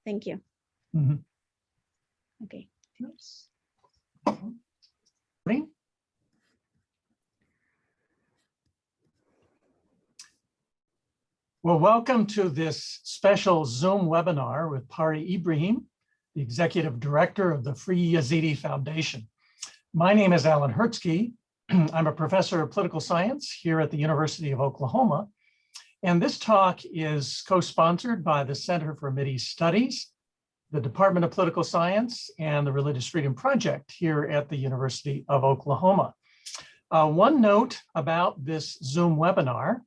Thank you. Mm-hmm. Okay. Oops. Well, welcome to this special Zoom webinar with Pari Ibrahim, the Executive Director of the Free Yezidi Foundation. My name is Alan Hertzke. I'm a professor of political science here at the University of Oklahoma. And this talk is co-sponsored by the Center for Mideast Studies, the Department of Political Science, and the Religious Freedom Project here at the University of Oklahoma. One note about this Zoom webinar,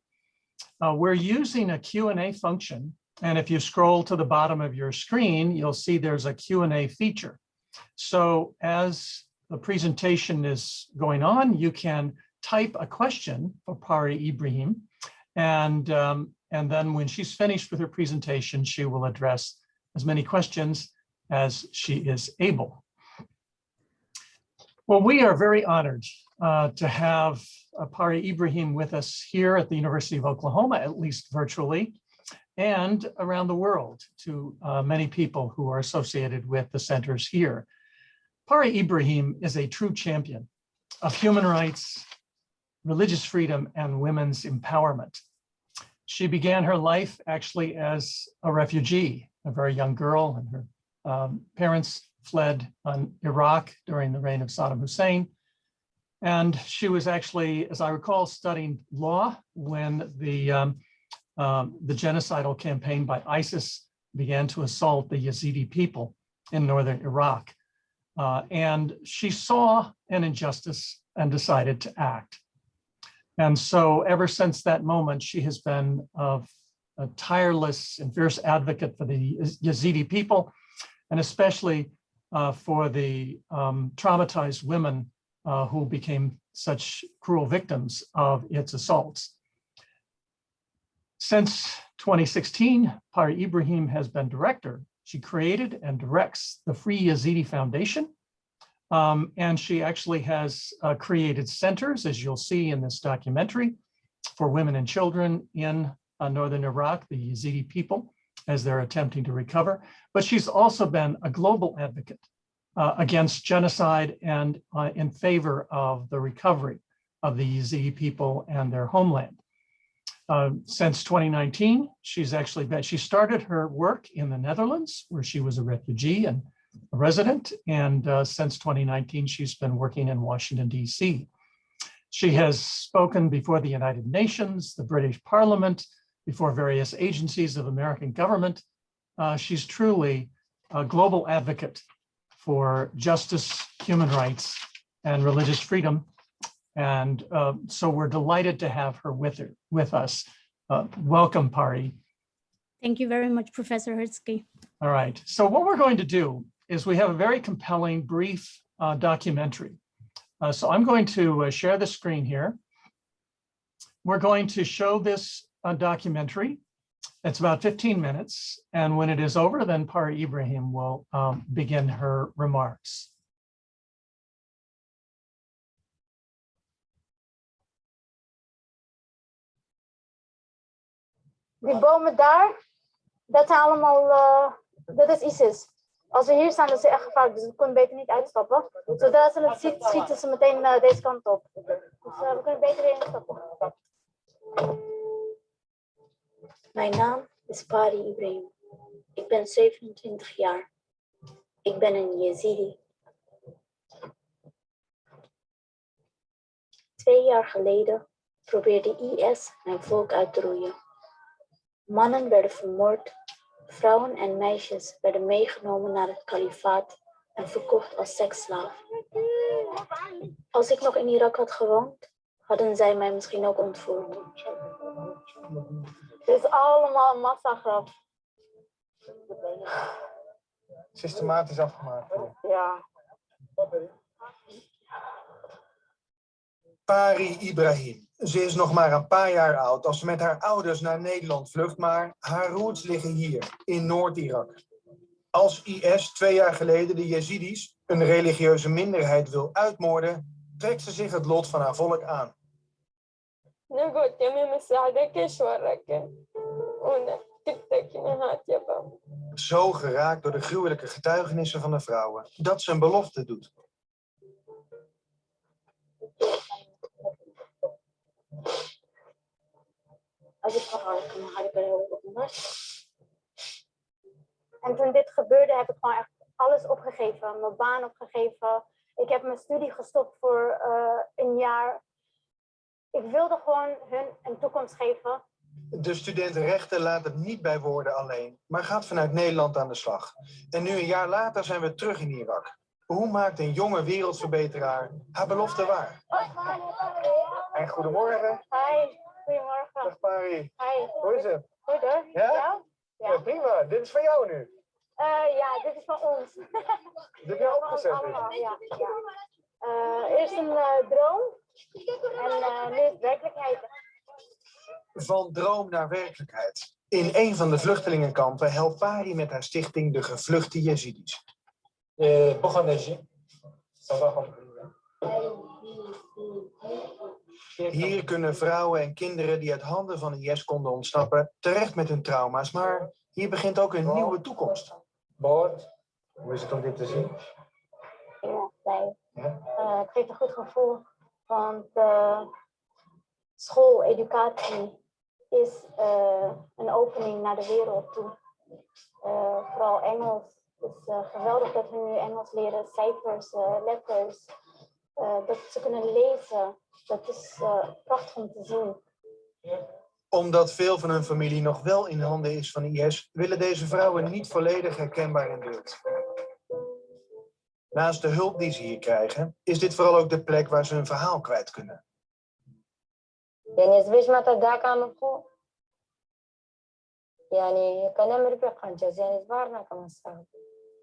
we're using a Q&A function. And if you scroll to the bottom of your screen, you'll see there's a Q&A feature. So as the presentation is going on, you can type a question for Pari Ibrahim. And then when she's finished with her presentation, she will address as many questions as she is able. Well, we are very honored to have Pari Ibrahim with us here at the University of Oklahoma, at least virtually, and around the world to many people who are associated with the centers here. Pari Ibrahim is a true champion of human rights, religious freedom, and women's empowerment. She began her life actually as a refugee, a very young girl, and her parents fled on Iraq during the reign of Saddam Hussein. And she was actually, as I recall, studying law when the genocidal campaign by ISIS began to assault the Yezidi people in northern Iraq. And she saw an injustice and decided to act. And so ever since that moment, she has been a tireless and fierce advocate for the Yezidi people, and especially for the traumatized women who became such cruel victims of its assaults. Since 2016, Pari Ibrahim has been director. She created and directs the Free Yezidi Foundation. And she actually has created centers, as you'll see in this documentary, for women and children in northern Iraq, the Yezidi people, as they're attempting to recover. But she's also been a global advocate against genocide and in favor of the recovery of the Yezidi people and their homeland. Since 2019, she started her work in the Netherlands, where she was a refugee and a resident, and since 2019, she's been working in Washington, D.C. She has spoken before the United Nations, the British Parliament, before various agencies of American government. She's truly a global advocate for justice, human rights, and religious freedom. And so we're delighted to have her with us. Welcome, Pari. Thank you very much, Professor Hertzke. All right, so what we're going to do is we have a very compelling, brief documentary. So I'm going to share the screen here. We're going to show this documentary. It's about 15 minutes. And when it is over, then Pari Ibrahim will begin her remarks. Die bomen daar, dat zijn allemaal, dat is ISIS. Als we hier staan, dat is echt gevaarlijk, dus we kunnen beter niet uitstappen. Zodra ze het ziet, schieten ze meteen deze kant op. Dus we kunnen beter heen stappen. Mijn naam is Pari Ibrahim. Ik ben 27 jaar. Ik ben een Yezidi. 2 jaar geleden probeerde IS mijn volk uit te roeien. Mannen werden vermoord, vrouwen en meisjes werden meegenomen naar het kalifaat en verkocht als seksslaaf. Als ik nog in Irak had gewoond, hadden zij mij misschien ook ontvoerd. Dit is allemaal massagraf. Systematisch afgemaakt. Ja. Pari Ibrahim. Ze is nog maar een paar jaar oud als ze met haar ouders naar Nederland vlucht, maar haar roots liggen hier, in Noord-Irak. Als IS 2 jaar geleden de Yezidis, een religieuze minderheid, wil uitmoorden, trekt ze zich het lot van haar volk aan. Zo geraakt door de gruwelijke getuigenissen van de vrouwen, dat ze een belofte doet. En toen dit gebeurde heb ik gewoon echt alles opgegeven. Mijn baan opgegeven. Ik heb mijn studie gestopt voor een jaar. Ik wilde gewoon hun een toekomst geven. De student rechten laat het niet bij woorden alleen, maar gaat vanuit Nederland aan de slag. En nu een jaar later zijn we terug in Irak. Hoe maakt een jonge wereldverbeteraar haar belofte waar? En goedemorgen. Hi, goedemorgen. Dag Pari. Hi. Hoe is het? Goed hoor. Ja? Jou? Ja, prima. Dit is van jou nu. Ja, dit is van ons. Dit heb je opgezet. Allemaal, ja. Eerst een droom en nu is het werkelijkheid. Van droom naar werkelijkheid. In een van de vluchtelingenkampen helpt Pari met haar stichting de gevluchte Yezidis. Hier kunnen vrouwen en kinderen die uit handen van de IS konden ontsnappen terecht met hun trauma's, maar hier begint ook een nieuwe toekomst. Bord, hoe is het om dit te zien? Ja, blij. Ja? Het geeft een goed gevoel, want school, educatie is een opening naar de wereld toe. Vooral Engels. Het is geweldig dat we nu Engels leren, cijfers, letters. Dat ze kunnen lezen. Dat is prachtig om te zien. Omdat veel van hun familie nog wel in handen is van IS, willen deze vrouwen niet volledig herkenbaar in beeld. Naast de hulp die ze hier krijgen, is dit vooral ook de plek waar ze hun verhaal kwijt kunnen.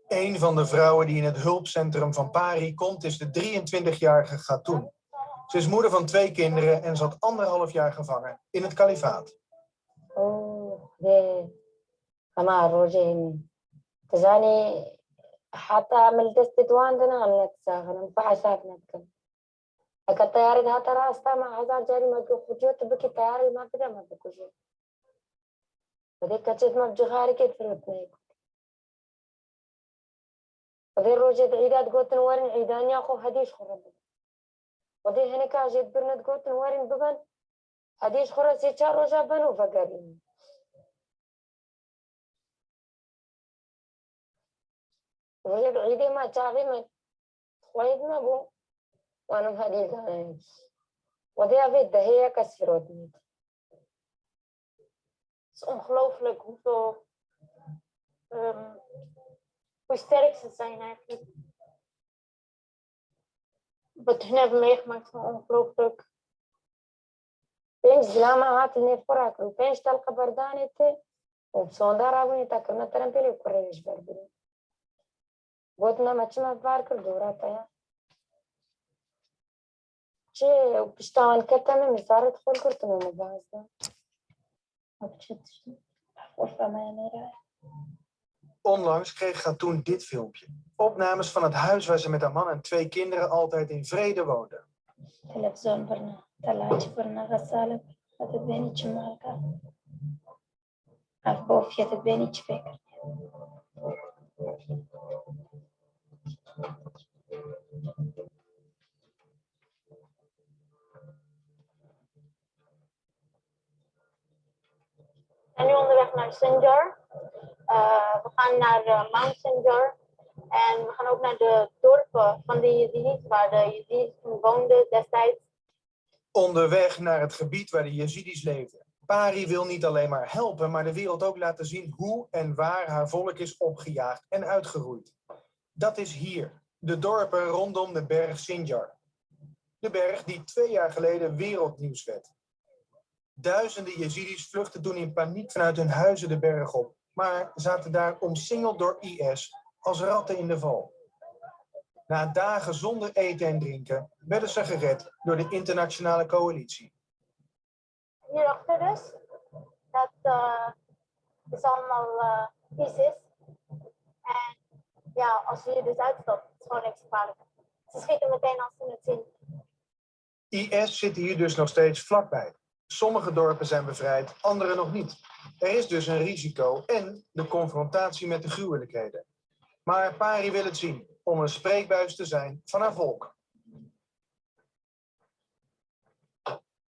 Een van de vrouwen die in het hulpcentrum van Pari komt is de 23-jarige Khatoun. Ze is moeder van 2 kinderen en zat 1,5 jaar gevangen in het kalifaat. Het is ongelooflijk hoe sterk ze zijn eigenlijk. Wat hun hebben meegemaakt is ongelooflijk. Onlangs kreeg Khatoun dit filmpje. Opnames van het huis waar ze met haar man en 2 kinderen altijd in vrede woonde. We zijn nu onderweg naar Sinjar. We gaan naar Mount Sinjar. En we gaan ook naar de dorpen van de Yezidis, waar de Yezidis woonden destijds. Onderweg naar het gebied waar de Yezidis leefden. Pari wil niet alleen maar helpen, maar de wereld ook laten zien hoe en waar haar volk is opgejaagd en uitgeroeid. Dat is hier, de dorpen rondom de berg Sinjar. De berg die 2 jaar geleden wereldnieuws werd. Duizenden Yezidis vluchtten toen in paniek vanuit hun huizen de berg op, maar zaten daar omsingeld door IS als ratten in de val. Na dagen zonder eten en drinken werden ze gered door de internationale coalitie. Hierachter dus, dat is allemaal ISIS. En ja, als je hier dus uitstapt, is het gewoon niks gevaarlijk. Ze schieten meteen als ze het zien. IS zit hier dus nog steeds vlakbij. Sommige dorpen zijn bevrijd, andere nog niet. Er is dus een risico en de confrontatie met de gruwelijkheden. Maar Pari wil het zien om een spreekbuis te zijn van haar volk.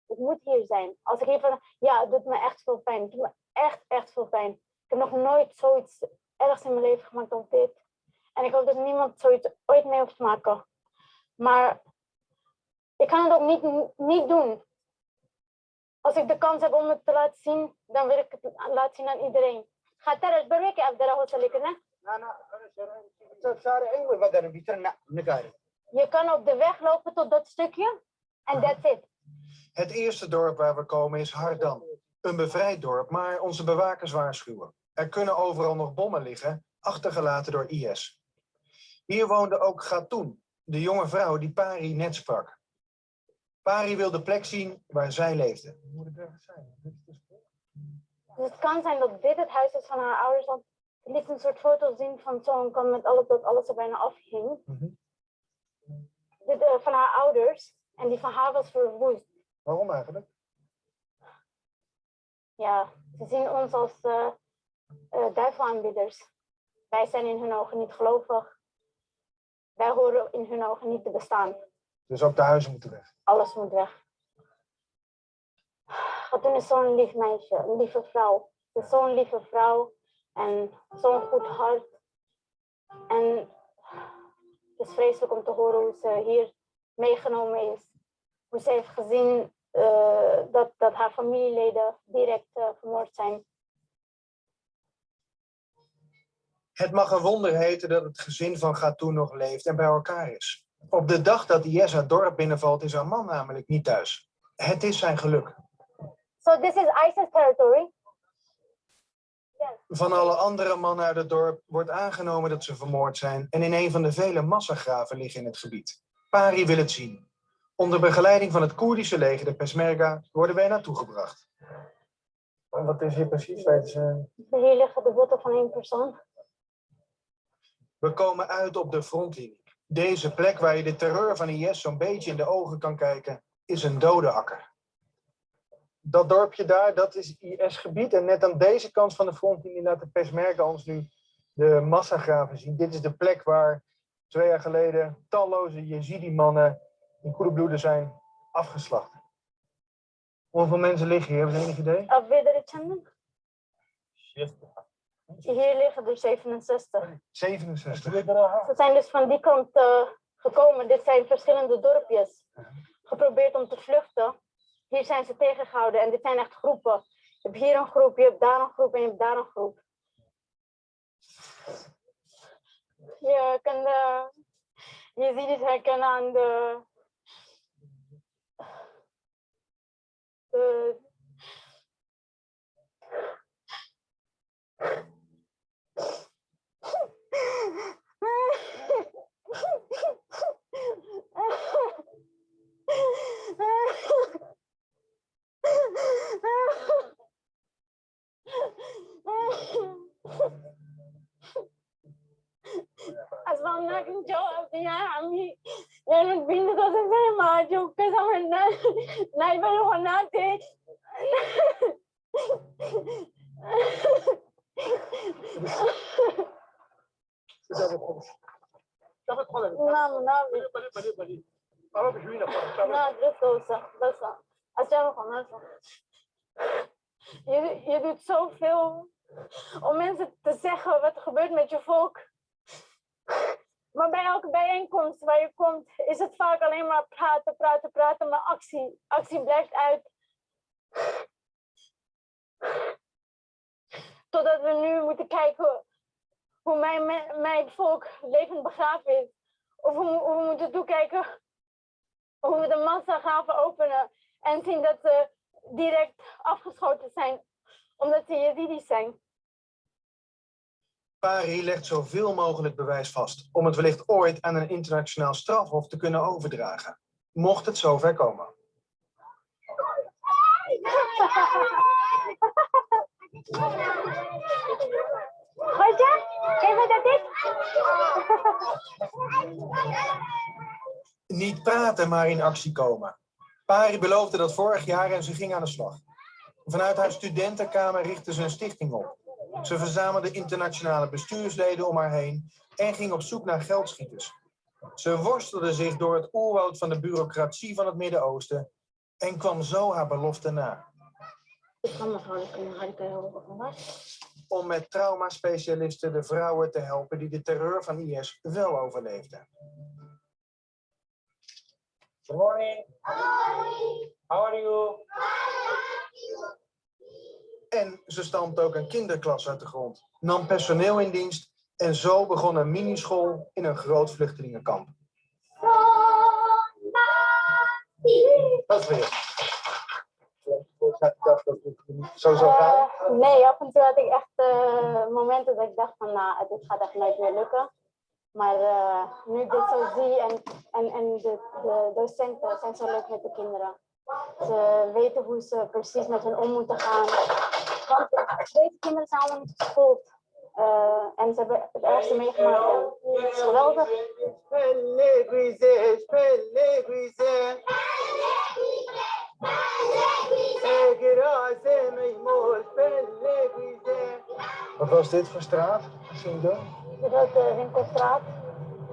Ik moet hier zijn. Als ik hiervan, ja, het doet me echt veel pijn. Het doet me echt veel pijn. Ik heb nog nooit zoiets ergs in mijn leven gemaakt als dit. En ik hoop dat niemand zoiets ooit mee hoeft te maken. Maar ik kan het ook niet doen. Als ik de kans heb om het te laten zien, dan wil ik het laten zien aan iedereen. خاطر برای که افدار حوصله کنه. Je kan op de weg lopen tot dat stukje. En that's it. Het eerste dorp waar we komen is Hardam. Een bevrijd dorp, maar onze bewakers waarschuwen. Er kunnen overal nog bommen liggen, achtergelaten door IS. Hier woonde ook Ghatoun, de jonge vrouw die Pari net sprak. Pari wil de plek zien waar zij leefde. Dus het kan zijn dat dit het huis is van haar ouders. Want ik liet een soort foto zien van zo'n kant met alles dat alles er bijna afhing. Dit van haar ouders. En die van haar was verwoest. Waarom eigenlijk? Ja, ze zien ons als duivelaanbidders. Wij zijn in hun ogen niet gelovig. Wij horen in hun ogen niet te bestaan. Dus ook de huizen moeten weg. Alles moet weg. Ghatoun is zo'n lief meisje, een lieve vrouw. Ze is zo'n lieve vrouw en zo'n goed hart. En het is vreselijk om te horen hoe ze hier meegenomen is. Hoe ze heeft gezien dat haar familieleden direct vermoord zijn. Het mag een wonder heten dat het gezin van Ghatoun nog leeft en bij elkaar is. Op de dag dat IS het dorp binnenvalt is haar man namelijk niet thuis. Het is zijn geluk. So this is ISIS territory. Van alle andere mannen uit het dorp wordt aangenomen dat ze vermoord zijn en in een van de vele massagraven liggen in het gebied. Pari wil het zien. Onder begeleiding van het Koerdische leger, de Peshmerga, worden wij naartoe gebracht. En wat is hier precies? Hier liggen de botten van 1 persoon. We komen uit op de frontlinie. Deze plek waar je de terreur van IS zo'n beetje in de ogen kan kijken, is een dode akker. Dat dorpje daar, dat is IS-gebied. En net aan deze kant van de frontlinie laat de Peshmerga ons nu de massagraven zien. Dit is de plek waar 2 jaar geleden talloze Yezidi-mannen in koele bloeden zijn afgeslacht. Hoeveel mensen liggen hier? Hebben ze enig idee? Hier liggen er 67. 67. Ze zijn dus van die kant gekomen. Dit zijn verschillende dorpjes. Geprobeerd om te vluchten. Hier zijn ze tegengehouden en dit zijn echt groepen. Je hebt hier een groep, je hebt daar een groep en je hebt daar een groep. Je kan de Yezidis herkennen aan de أصلاً كنت جواب يا عمي يعني البنت تصل زي ما أشوف كذا من نايبة الغناتي نعم نعم نعم بس أشوف خلاص je doet zoveel om mensen te zeggen wat er gebeurt met je volk. Maar bij elke bijeenkomst waar je komt, is het vaak alleen maar praten, maar actie blijft uit. Totdat we nu moeten kijken hoe mijn volk levend begraven is. Of we moeten toekijken hoe we de massagraven openen en zien dat ze direct afgeschoten zijn, omdat ze Yezidis zijn. Pari legt zoveel mogelijk bewijs vast om het wellicht ooit aan een internationaal strafhof te kunnen overdragen. Mocht het zover komen. Niet praten, maar in actie komen. Pari beloofde dat vorig jaar en ze ging aan de slag. Vanuit haar studentenkamer richtte ze een stichting op. Ze verzamelde internationale bestuursleden om haar heen en ging op zoek naar geldschieters. Ze worstelde zich door het oerwoud van de bureaucratie van het Midden-Oosten en kwam zo haar belofte na. Om met traumaspecialisten de vrouwen te helpen die de terreur van IS wel overleefden. Good morning. How are you? En ze stampte ook een kinderklas uit de grond, nam personeel in dienst en zo begon een minischool in een groot vluchtelingenkamp. Dat is weer. Had je gedacht dat het zo zou gaan? Nee, af en toe had ik echt momenten dat ik dacht van, nou, dit gaat echt nooit meer lukken. Maar nu ik dit zo zie en de docenten zijn zo leuk met de kinderen. Ze weten hoe ze precies met hen om moeten gaan. Want deze kinderen zijn allemaal niet geschoold. En ze hebben het ergste meegemaakt. En het is geweldig. Wat was dit voor straat? Dit was de winkelstraat.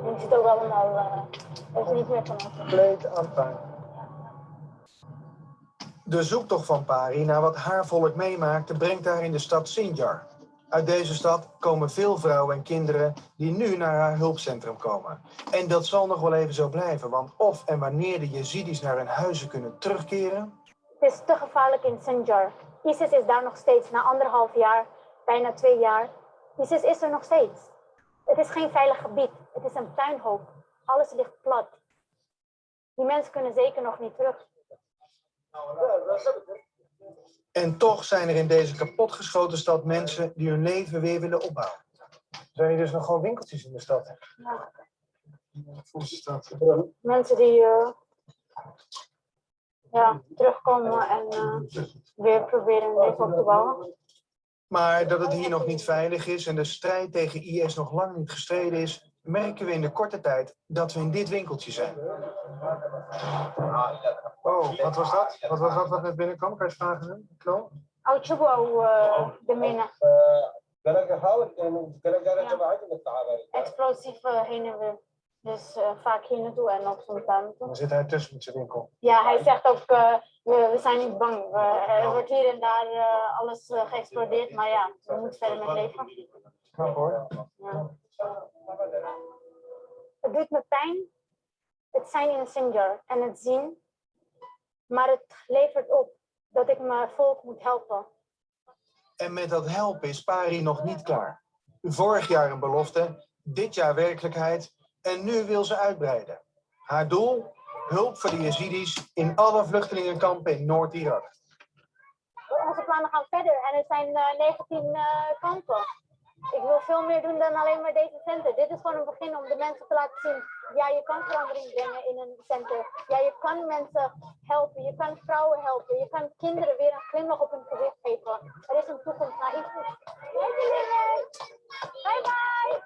En je ziet ook allemaal, het is niet meer van ons. Kleed aan pijn. De zoektocht van Pari naar wat haar volk meemaakte brengt haar in de stad Sinjar. Uit deze stad komen veel vrouwen en kinderen die nu naar haar hulpcentrum komen. En dat zal nog wel even zo blijven, want of en wanneer de Yezidis naar hun huizen kunnen terugkeren... Het is te gevaarlijk in Sinjar. ISIS is daar nog steeds, na 1,5 jaar, bijna 2 jaar. ISIS is er nog steeds. Het is geen veilig gebied, het is een puinhoop. Alles ligt plat. Die mensen kunnen zeker nog niet terug. En toch zijn er in deze kapotgeschoten stad mensen die hun leven weer willen opbouwen. Zijn hier dus nog gewoon winkeltjes in de stad? Ja. Stad. Mensen die terugkomen en weer proberen hun leven op te bouwen. Maar dat het hier nog niet veilig is en de strijd tegen IS nog lang niet gestreden is, merken we in de korte tijd dat we in dit winkeltje zijn. Oh, wat was dat? Wat was dat wat net binnenkwam? Kan je vragen? Klo? de mina. Explosief heen en weer. Dus vaak hier naartoe en op zo'n tuin. Dan zit hij tussen met zijn winkel. Ja, hij zegt ook, we zijn niet bang. Er wordt hier en daar alles geëxplodeerd, maar ja, we moeten verder met leven. Knap hoor. Ja. Het doet me pijn, het zijn in Sinjar en het zien, maar het levert op dat ik mijn volk moet helpen. En met dat helpen is Pari nog niet klaar. Vorig jaar een belofte, dit jaar werkelijkheid en nu wil ze uitbreiden. Haar doel? Hulp voor de Yezidis in alle vluchtelingenkampen in Noord-Irak. Onze plannen gaan verder en er zijn 19 kampen. Ik wil veel meer doen dan alleen maar deze center. Dit is gewoon een begin om de mensen te laten zien, ja, je kan verandering brengen in een center. Ja, je kan mensen helpen, je kan vrouwen helpen, je kan kinderen weer een glimlach op hun gezicht geven. Er is een toekomst naar ISIS. Bye bye!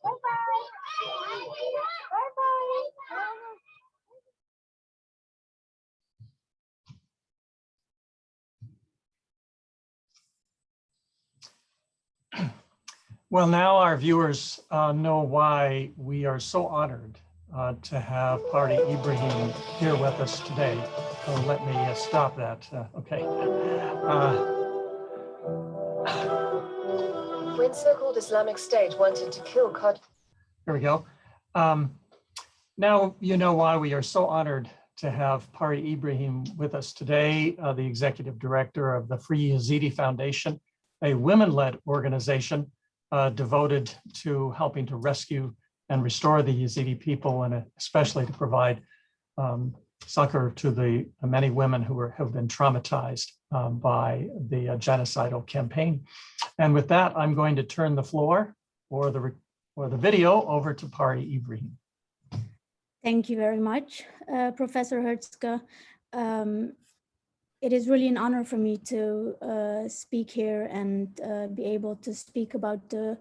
Bye bye! Bye bye! Well, now our viewers know why we are so honored to have Pari Ibrahim here with us today. So let me stop that. Okay. When so-called Islamic State wanted to kill Here we go. Now you know why we are so honored to have Pari Ibrahim with us today, the executive director of the Free Yezidi Foundation, a women-led organization devoted to helping to rescue and restore the Yezidi people, and especially to provide succor to the many women who have been traumatized by the genocidal campaign. And with that, I'm going to turn the floor or the video over to Pari Ibrahim. Thank you very much, Professor Hertzke. It is really an honor for me to speak here and be able to speak about the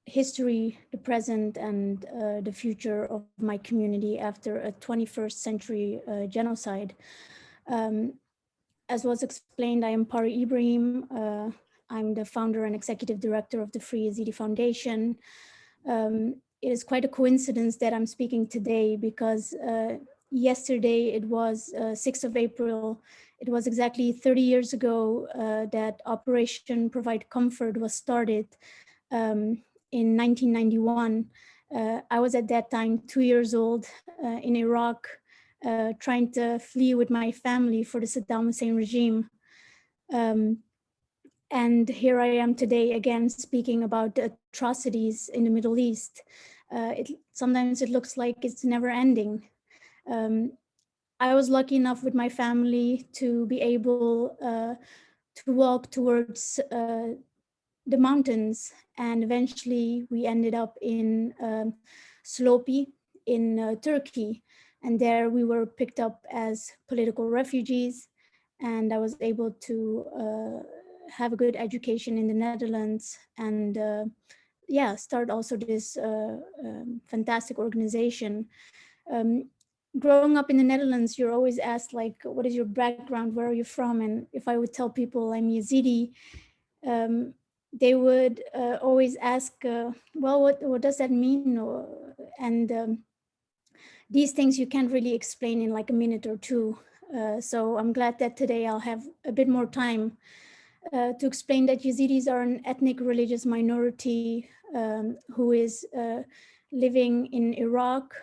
history, the present, and the future of my community after a 21st century genocide. As was explained, I am Pari Ibrahim. I'm the founder and executive director of the Free Yezidi Foundation. It is quite a coincidence that I'm speaking today because yesterday, it was 6th of April. It was exactly 30 years ago that Operation Provide Comfort was started in 1991. I was at that time 2 years old in Iraq, trying to flee with my family for the Saddam Hussein regime. And here I am today again speaking about the atrocities in the Middle East. Sometimes it looks like it's never ending. I was lucky enough with my family to be able to walk towards the mountains, and eventually we ended up in Slopi in Turkey, and there we were picked up as political refugees, and I was able to have a good education in the Netherlands and yeah, start also this fantastic organization. Growing up in the Netherlands, you're always asked like, what is your background, where are you from? And if I would tell people I'm Yezidi, they would always ask, well, what does that mean? And these things you can't really explain in like a minute or two. So I'm glad that today I'll have a bit more time to explain that Yezidis are an ethnic religious minority who is living in Iraq,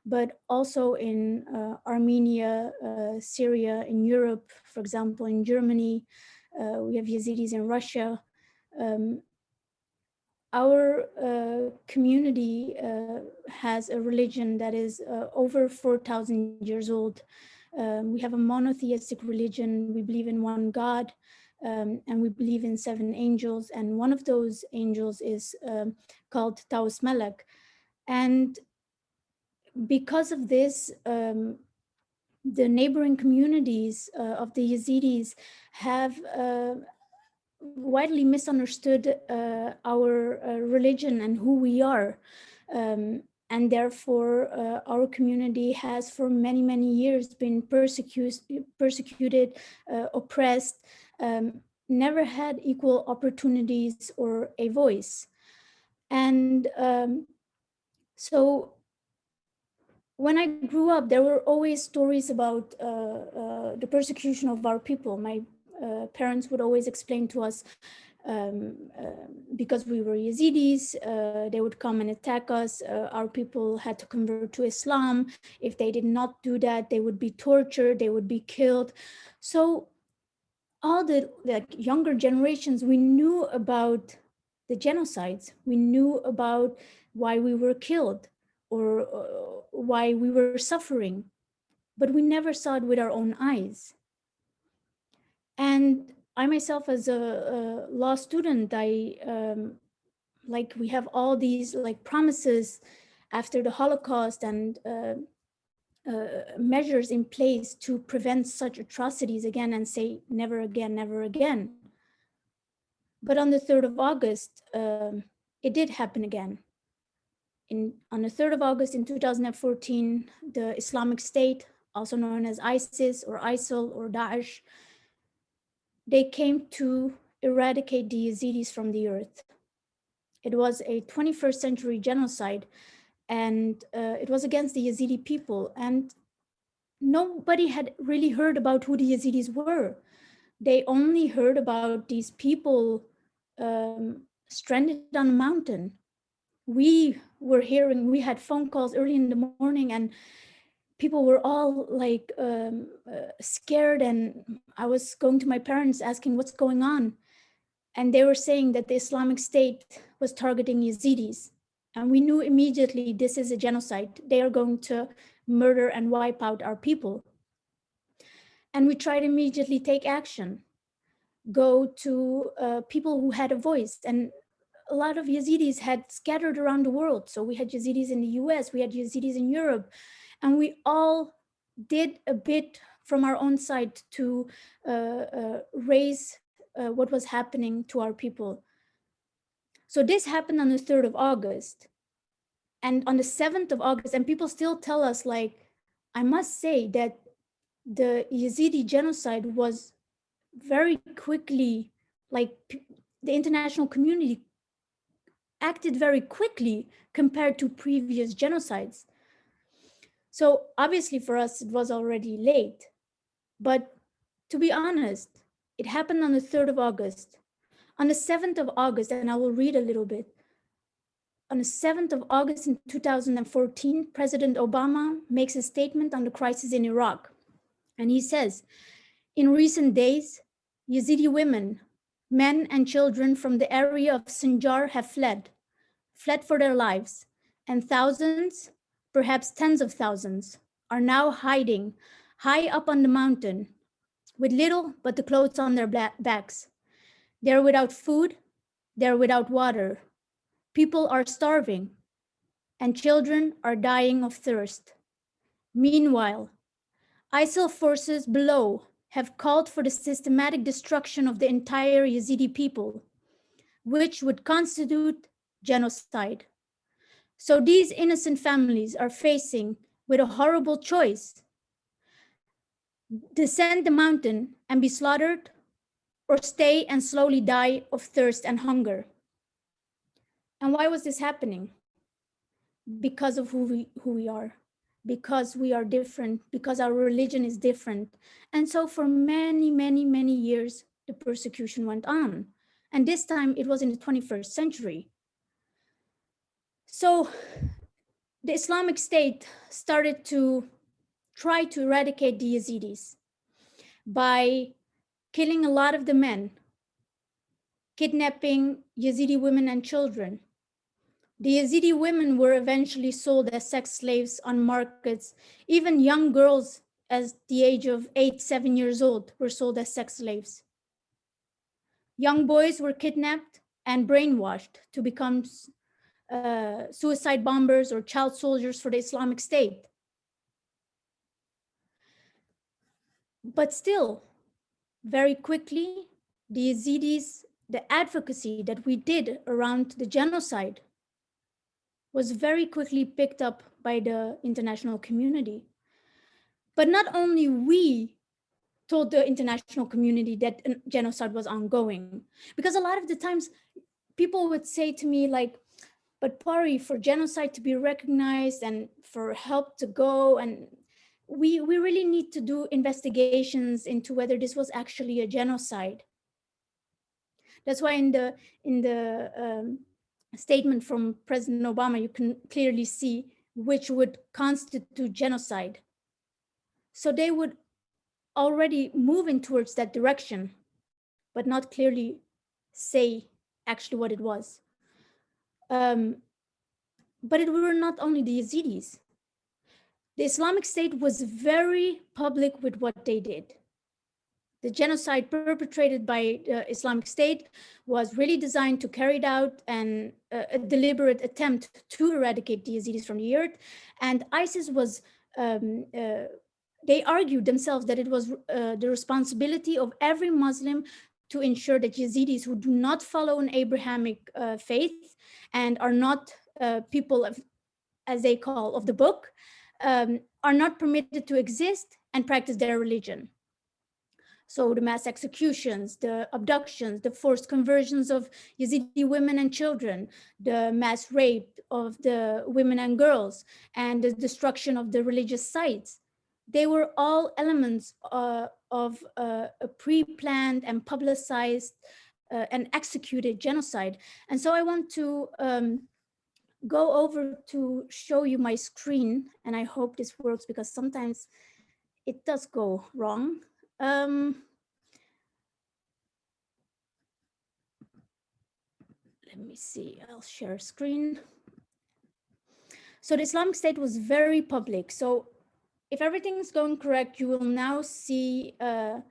but also in Armenia, Syria, in Europe, for example, in Germany. We have Yezidis in Russia. Our community has a religion that is over 4,000 years old. We have a monotheistic religion. We believe in one God, and we believe in 7 angels. And one of those angels is called Taus Melek. And because of this, the neighboring communities of the Yezidis have widely misunderstood our religion and who we are. And therefore, our community has for many, many years been persecuted, oppressed, never had equal opportunities or a voice. And so when I grew up, there were always stories about the persecution of our people. My parents would always explain to us, because we were Yezidis, they would come and attack us. Our people had to convert to Islam. If they did not do that, they would be tortured, they would be killed. So all the younger generations, we knew about the genocides. We knew about why we were killed or why we were suffering, but we never saw it with our own eyes. And I myself, as a law student, like we have all these like promises after the Holocaust and measures in place to prevent such atrocities again and say never again, never again. But on the 3rd of August, it did happen again. On the 3rd of August in 2014, the Islamic State, also known as ISIS or ISIL or Daesh, they came to eradicate the Yezidis from the earth. It was a 21st century genocide, and it was against the Yezidi people. And nobody had really heard about who the Yezidis were. They only heard about these people stranded on a mountain. We were hearing, we had phone calls early in the morning, and people were all like scared. And I was going to my parents asking what's going on. And they were saying that the Islamic State was targeting Yezidis. And we knew immediately this is a genocide. They are going to murder and wipe out our people. And we tried immediately take action, go to people who had a voice. And a lot of Yezidis had scattered around the world. So we had Yezidis in the US, we had Yezidis in Europe, and we all did a bit from our own side to raise what was happening to our people. So this happened on the 3rd of August. And on the 7th of August, and people still tell us, like, I must say that the Yezidi genocide was very quickly, like the international community acted very quickly compared to previous genocides. So obviously for us, it was already late. But to be honest, it happened on the 3rd of August. On the 7th of August, and I will read a little bit. On the 7th of August in 2014, President Obama makes a statement on the crisis in Iraq. And he says, in recent days, Yezidi women, men and children from the area of Sinjar have fled for their lives, and thousands, perhaps tens of thousands, are now hiding high up on the mountain with little but the clothes on their backs. They're without food, they're without water. People are starving, and children are dying of thirst. Meanwhile, ISIL forces below have called for the systematic destruction of the entire Yezidi people, which would constitute genocide. So these innocent families are facing with a horrible choice: descend the mountain and be slaughtered, or stay and slowly die of thirst and hunger. And why was this happening? Because of who we are, because we are different, because our religion is different. And so for many, many, many years, the persecution went on. And this time it was in the 21st century. So the Islamic State started to try to eradicate the Yezidis by killing a lot of the men, kidnapping Yezidi women and children. The Yezidi women were eventually sold as sex slaves on markets. Even young girls at the age of 8, 7 years old were sold as sex slaves. Young boys were kidnapped and brainwashed to become suicide bombers or child soldiers for the Islamic State. But still, very quickly, the Yezidis, the advocacy that we did around the genocide was very quickly picked up by the international community. But not only we told the international community that genocide was ongoing, because a lot of the times people would say to me like, but Pari, for genocide to be recognized and for help to go, and we really need to do investigations into whether this was actually a genocide. That's why in the statement from President Obama, you can clearly see which would constitute genocide. So they would already moving towards that direction, but not clearly say actually what it was. But it were not only the Yezidis. The Islamic State was very public with what they did. The genocide perpetrated by the Islamic State was really designed to carry out a deliberate attempt to eradicate the Yezidis from the earth. And ISIS was, they argued themselves that it was the responsibility of every Muslim to ensure that Yezidis who do not follow an Abrahamic faith and are not people of, as they call, of the book, are not permitted to exist and practice their religion. So the mass executions, the abductions, the forced conversions of Yezidi women and children, the mass rape of the women and girls, and the destruction of the religious sites, they were all elements of a pre-planned and publicized and executed genocide. And so I want to go over to show you my screen, and I hope this works because sometimes it does go wrong. Let me see, I'll share screen. So the Islamic State was very public. So if everything is going correct, you will now see a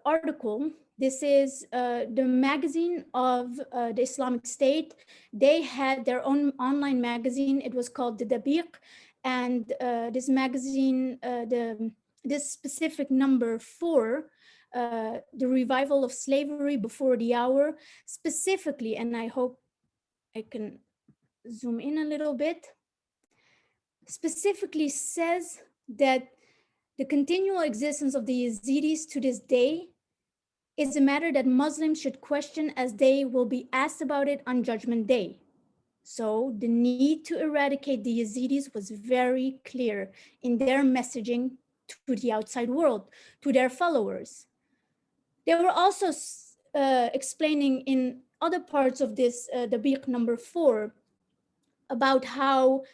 article. This is the magazine of the Islamic State. They had their own online magazine. It was called the Dabiq. And this magazine, this specific number 4, the revival of slavery before the hour, specifically, and I hope I can zoom in a little bit, specifically says that the continual existence of the Yezidis to this day is a matter that Muslims should question, as they will be asked about it on Judgment Day. So the need to eradicate the Yezidis was very clear in their messaging to the outside world, to their followers. They were also explaining in other parts of this, the Biq number 4, about how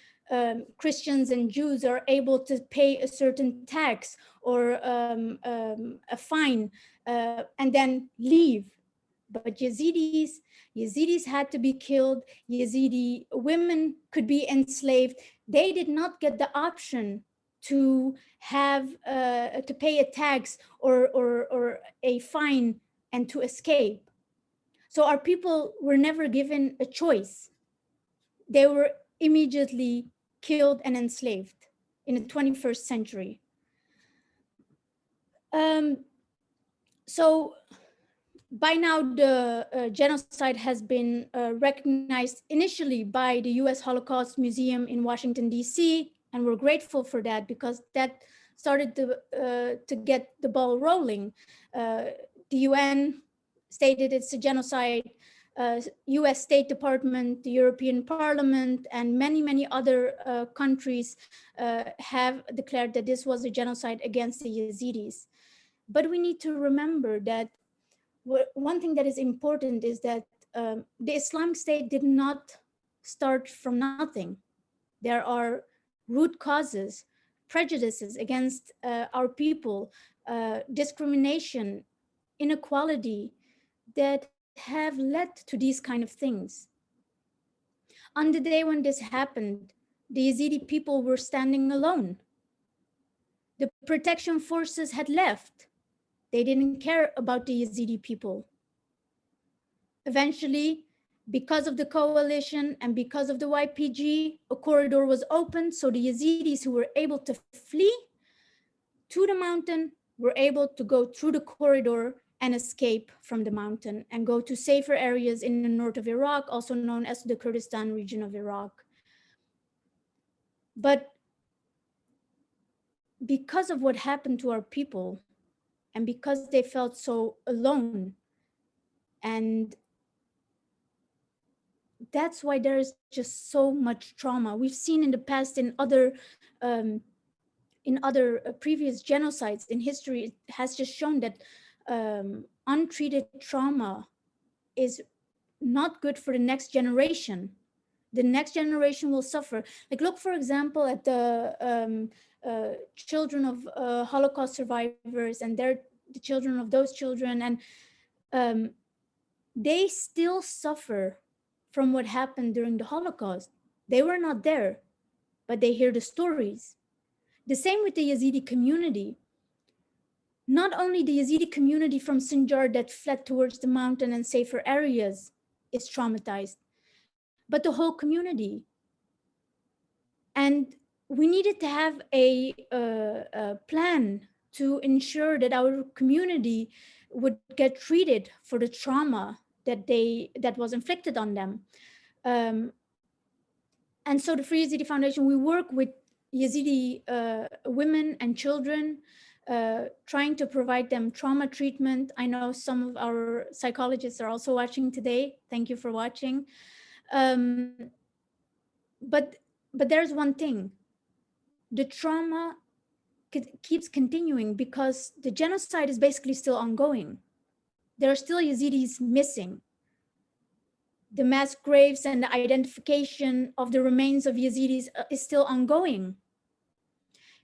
Christians and Jews are able to pay a certain tax or a fine and then leave. But Yezidis had to be killed. Yezidi women could be enslaved. They did not get the option to have to pay a tax or a fine and to escape. So our people were never given a choice. They were immediately killed and enslaved in the 21st century. So by now, the genocide has been recognized initially by the US Holocaust Museum in Washington, DC, and we're grateful for that because that started to get the ball rolling. The UN stated it's a genocide. US State Department, the European Parliament, and many other countries have declared that this was a genocide against the Yezidis. But we need to remember that one thing that is important is that the Islamic State did not start from nothing. There are root causes, prejudices against our people, discrimination, inequality that have led to these kind of things. On the day when this happened, the Yazidi people were standing alone. The protection forces had left. They didn't care about the Yazidi people. Eventually, because of the coalition and because of the YPG, a corridor was opened, so the Yazidis who were able to flee to the mountain were able to go through the corridor and escape from the mountain and go to safer areas in the north of Iraq, also known as the Kurdistan region of Iraq. But because of what happened to our people, and because they felt so alone, and that's why there is just so much trauma. We've seen in the past in other previous genocides in history, it has just shown that untreated trauma is not good for the next generation. The next generation will suffer. Like, look, for example, at the children of Holocaust survivors and the children of those children, and they still suffer from what happened during the Holocaust. They were not there, but they hear the stories. The same with the Yazidi community. Not only the Yazidi community from Sinjar that fled towards the mountain and safer areas is traumatized, but the whole community. And we needed to have a plan to ensure that our community would get treated for the trauma that was inflicted on them. And so the Free Yezidi Foundation, we work with Yazidi women and children, trying to provide them trauma treatment. I know some of our psychologists are also watching today. Thank you for watching. But there's one thing. The trauma keeps continuing because the genocide is basically still ongoing. There are still Yazidis missing. The mass graves and the identification of the remains of Yazidis is still ongoing.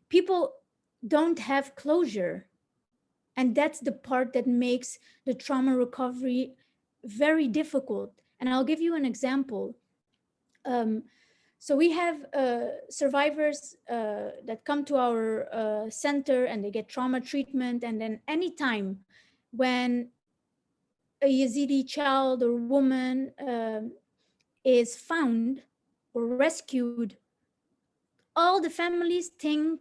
People don't have closure. And that's the part that makes the trauma recovery very difficult. And I'll give you an example. So we have survivors that come to our center and they get trauma treatment. And then anytime when a Yazidi child or woman is found or rescued, all the families think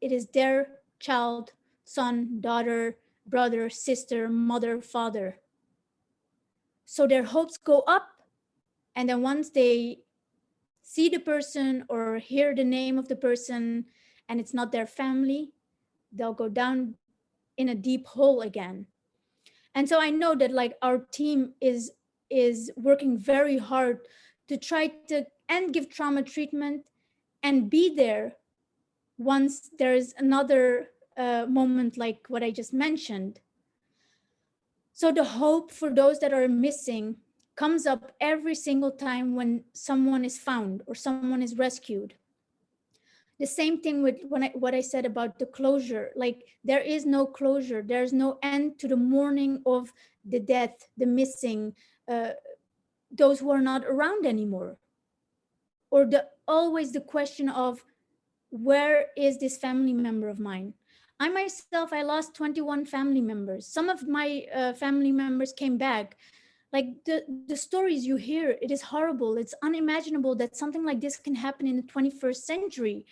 it is their child, son, daughter, brother, sister, mother, father. So their hopes go up, and then once they see the person or hear the name of the person and it's not their family, they'll go down in a deep hole again. And so I know that like our team is working very hard to try to and give trauma treatment and be there once there's another moment like what I just mentioned. So the hope for those that are missing comes up every single time when someone is found or someone is rescued. The same thing with what I said about the closure. Like there is no closure. There's no end to the mourning of the death, the missing, those who are not around anymore. Or always the question of where is this family member of mine? I myself, I lost 21 family members. Some of my family members came back. Like the stories you hear, it is horrible. It's unimaginable that something like this can happen in the 21st century.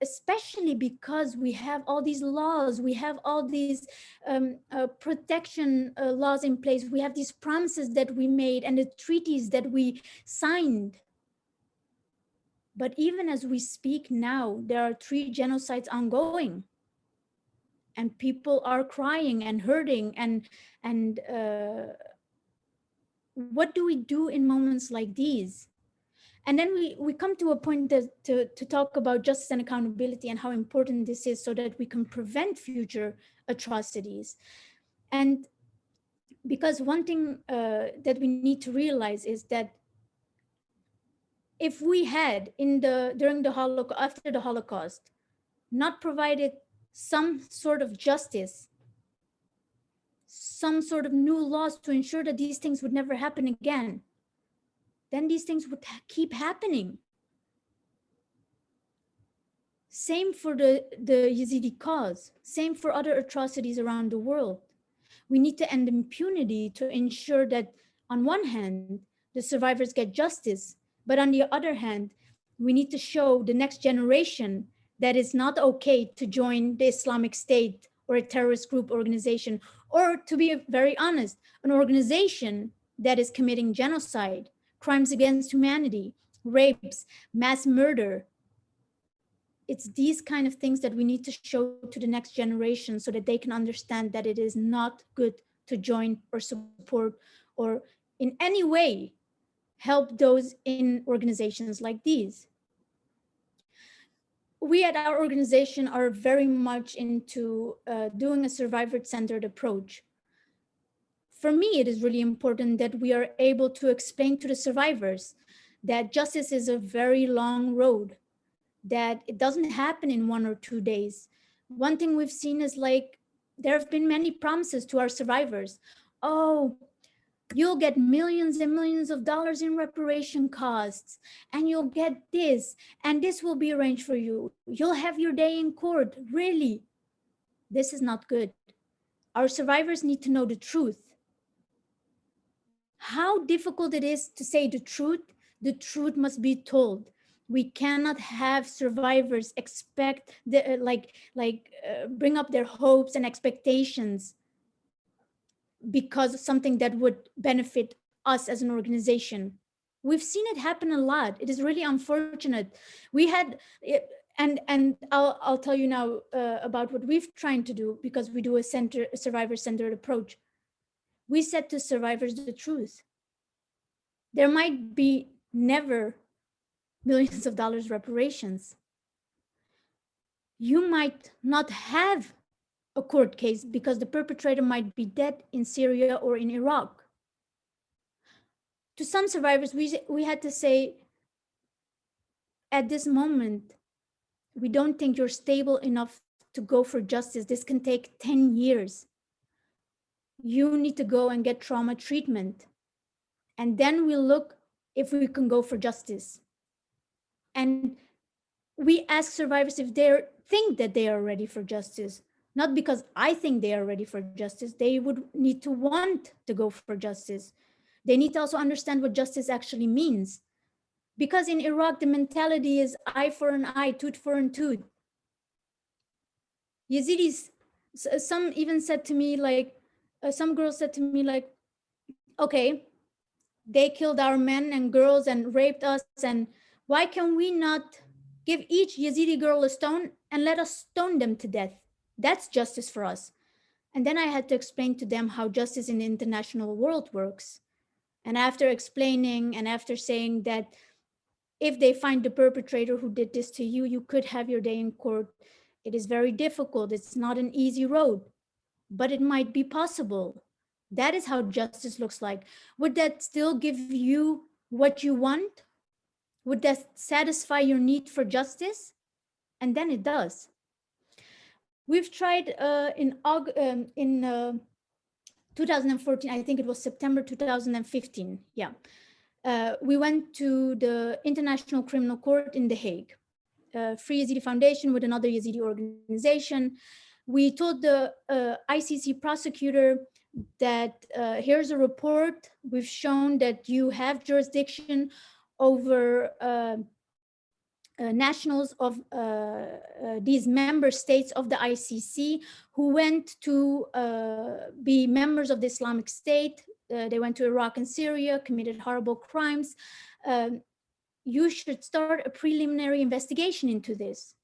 Especially because we have all these laws, we have all these protection laws in place, we have these promises that we made and the treaties that we signed. But even as we speak now, there are 3 genocides ongoing, and people are crying and hurting. And what do we do in moments like these? And then we come to a point to talk about justice and accountability and how important this is so that we can prevent future atrocities. And because one thing that we need to realize is that if we had during the Holocaust, after the Holocaust, not provided some sort of justice, some sort of new laws to ensure that these things would never happen again, then these things would keep happening. Same for the Yezidi cause, same for other atrocities around the world. We need to end impunity to ensure that on one hand, the survivors get justice, but on the other hand, we need to show the next generation that it's not okay to join the Islamic State or a terrorist group organization, or to be very honest, an organization that is committing genocide, crimes against humanity, rapes, mass murder. It's these kind of things that we need to show to the next generation so that they can understand that it is not good to join or support or in any way help those in organizations like these. We at our organization are very much into doing a survivor-centered approach. For me, it is really important that we are able to explain to the survivors that justice is a very long road, that it doesn't happen in 1 or 2 days. One thing we've seen is like, there have been many promises to our survivors. Oh, you'll get millions and millions of dollars in reparation costs, and you'll get this, and this will be arranged for you. You'll have your day in court. Really? This is not good. Our survivors need to know the truth. How difficult it is to say the truth must be told. We cannot have survivors expect bring up their hopes and expectations because of something that would benefit us as an organization. We've seen it happen a lot. It is really unfortunate. We had it, and I'll tell you now about what we've tried to do, because we do a survivor-centered approach. We said to survivors the truth. There might be never millions of dollars reparations. You might not have a court case because the perpetrator might be dead in Syria or in Iraq. To some survivors, we had to say, at this moment, we don't think you're stable enough to go for justice. This can take 10 years. You need to go and get trauma treatment. And then we'll look if we can go for justice. And we ask survivors if they think that they are ready for justice. Not because I think they are ready for justice. They would need to want to go for justice. They need to also understand what justice actually means. Because in Iraq, the mentality is eye for an eye, tooth for a tooth. Yezidis Some even said to me like, some girls said to me like, okay, they killed our men and girls and raped us, and why can we not give each Yazidi girl a stone and let us stone them to death? That's justice for us. And then I had to explain to them how justice in the international world works. And after explaining and after saying that if they find the perpetrator who did this to you, you could have your day in court. It is very difficult. It's not an easy road, but it might be possible. That is how justice looks like. Would that still give you what you want? Would that satisfy your need for justice? And then it does. We've tried in 2014, I think it was September 2015. Yeah. We went to the International Criminal Court in The Hague, Free Yezidi Foundation with another Yezidi organization. We told the ICC prosecutor that here's a report. We've shown that you have jurisdiction over nationals of these member states of the ICC who went to be members of the Islamic State. They went to Iraq and Syria, committed horrible crimes. You should start a preliminary investigation into this.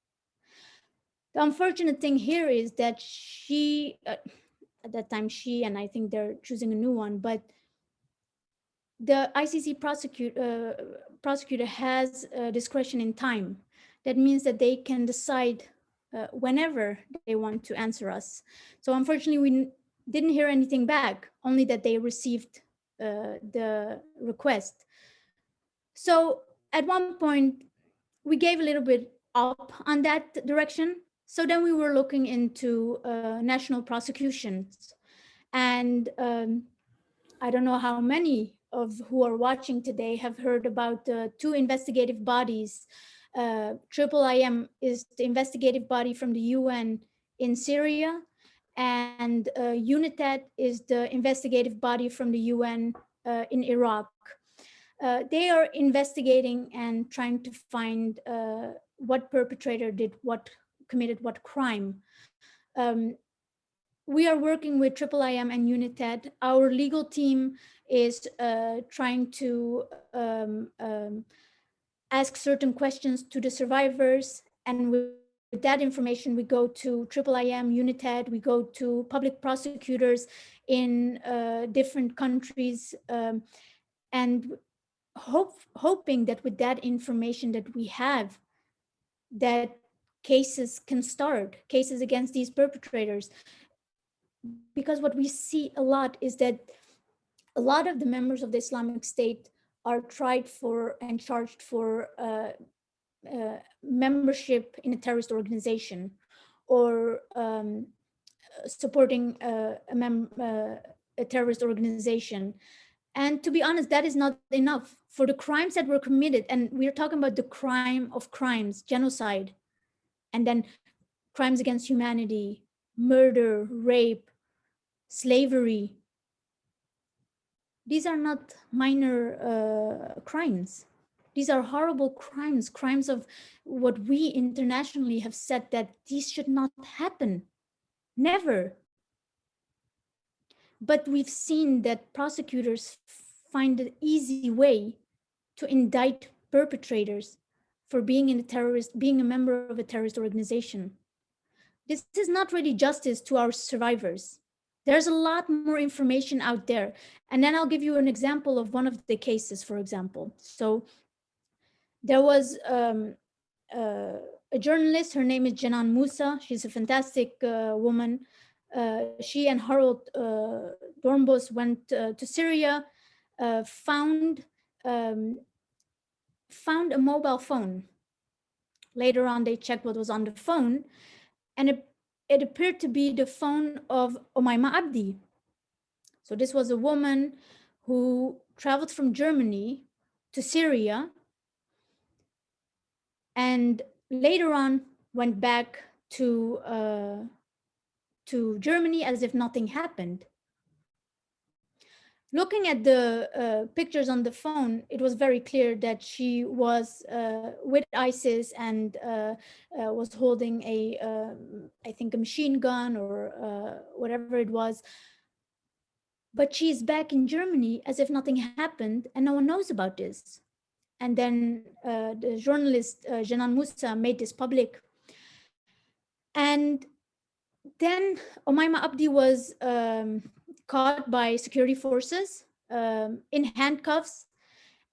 The unfortunate thing here is that she, at that time she, and I think they're choosing a new one, but the ICC prosecutor has discretion in time. That means that they can decide whenever they want to answer us. So unfortunately, we didn't hear anything back, only that they received the request. So at one point, we gave a little bit up on that direction. So then we were looking into national prosecutions. And I don't know how many of who are watching today have heard about the two investigative bodies. IIIM is the investigative body from the UN in Syria, and UNITAD is the investigative body from the UN in Iraq. They are investigating and trying to find what perpetrator committed what crime. We are working with IIIM and UNITAD. Our legal team is trying to ask certain questions to the survivors. And with that information, we go to IIIM, UNITAD, we go to public prosecutors in different countries, and hoping that with that information that we have, that cases can start, cases against these perpetrators. Because what we see a lot is that a lot of the members of the Islamic State are tried for and charged for membership in a terrorist organization or supporting a terrorist organization. And to be honest, that is not enough for the crimes that were committed. And we're talking about the crime of crimes, genocide, and then crimes against humanity, murder, rape, slavery. These are not minor crimes. These are horrible crimes, crimes of what we internationally have said that these should not happen, never. But we've seen that prosecutors find an easy way to indict perpetrators for being a member of a terrorist organization. This is not really justice to our survivors. There's a lot more information out there. And then I'll give you an example of one of the cases, for example. So there was a journalist, her name is Janan Musa. She's a fantastic woman. She and Harold Dornbos went to Syria, found a mobile phone. Later on, they checked what was on the phone, and it appeared to be the phone of Omaima Abdi. So this was a woman who traveled from Germany to Syria and later on went back to Germany as if nothing happened. looking at the pictures on the phone, it was very clear that she was with ISIS and was holding a, I think, a machine gun or whatever it was. But she's back in Germany as if nothing happened and no one knows about this. And then the journalist Jenan Moussa made this public. And then Omaima Abdi was caught by security forces in handcuffs.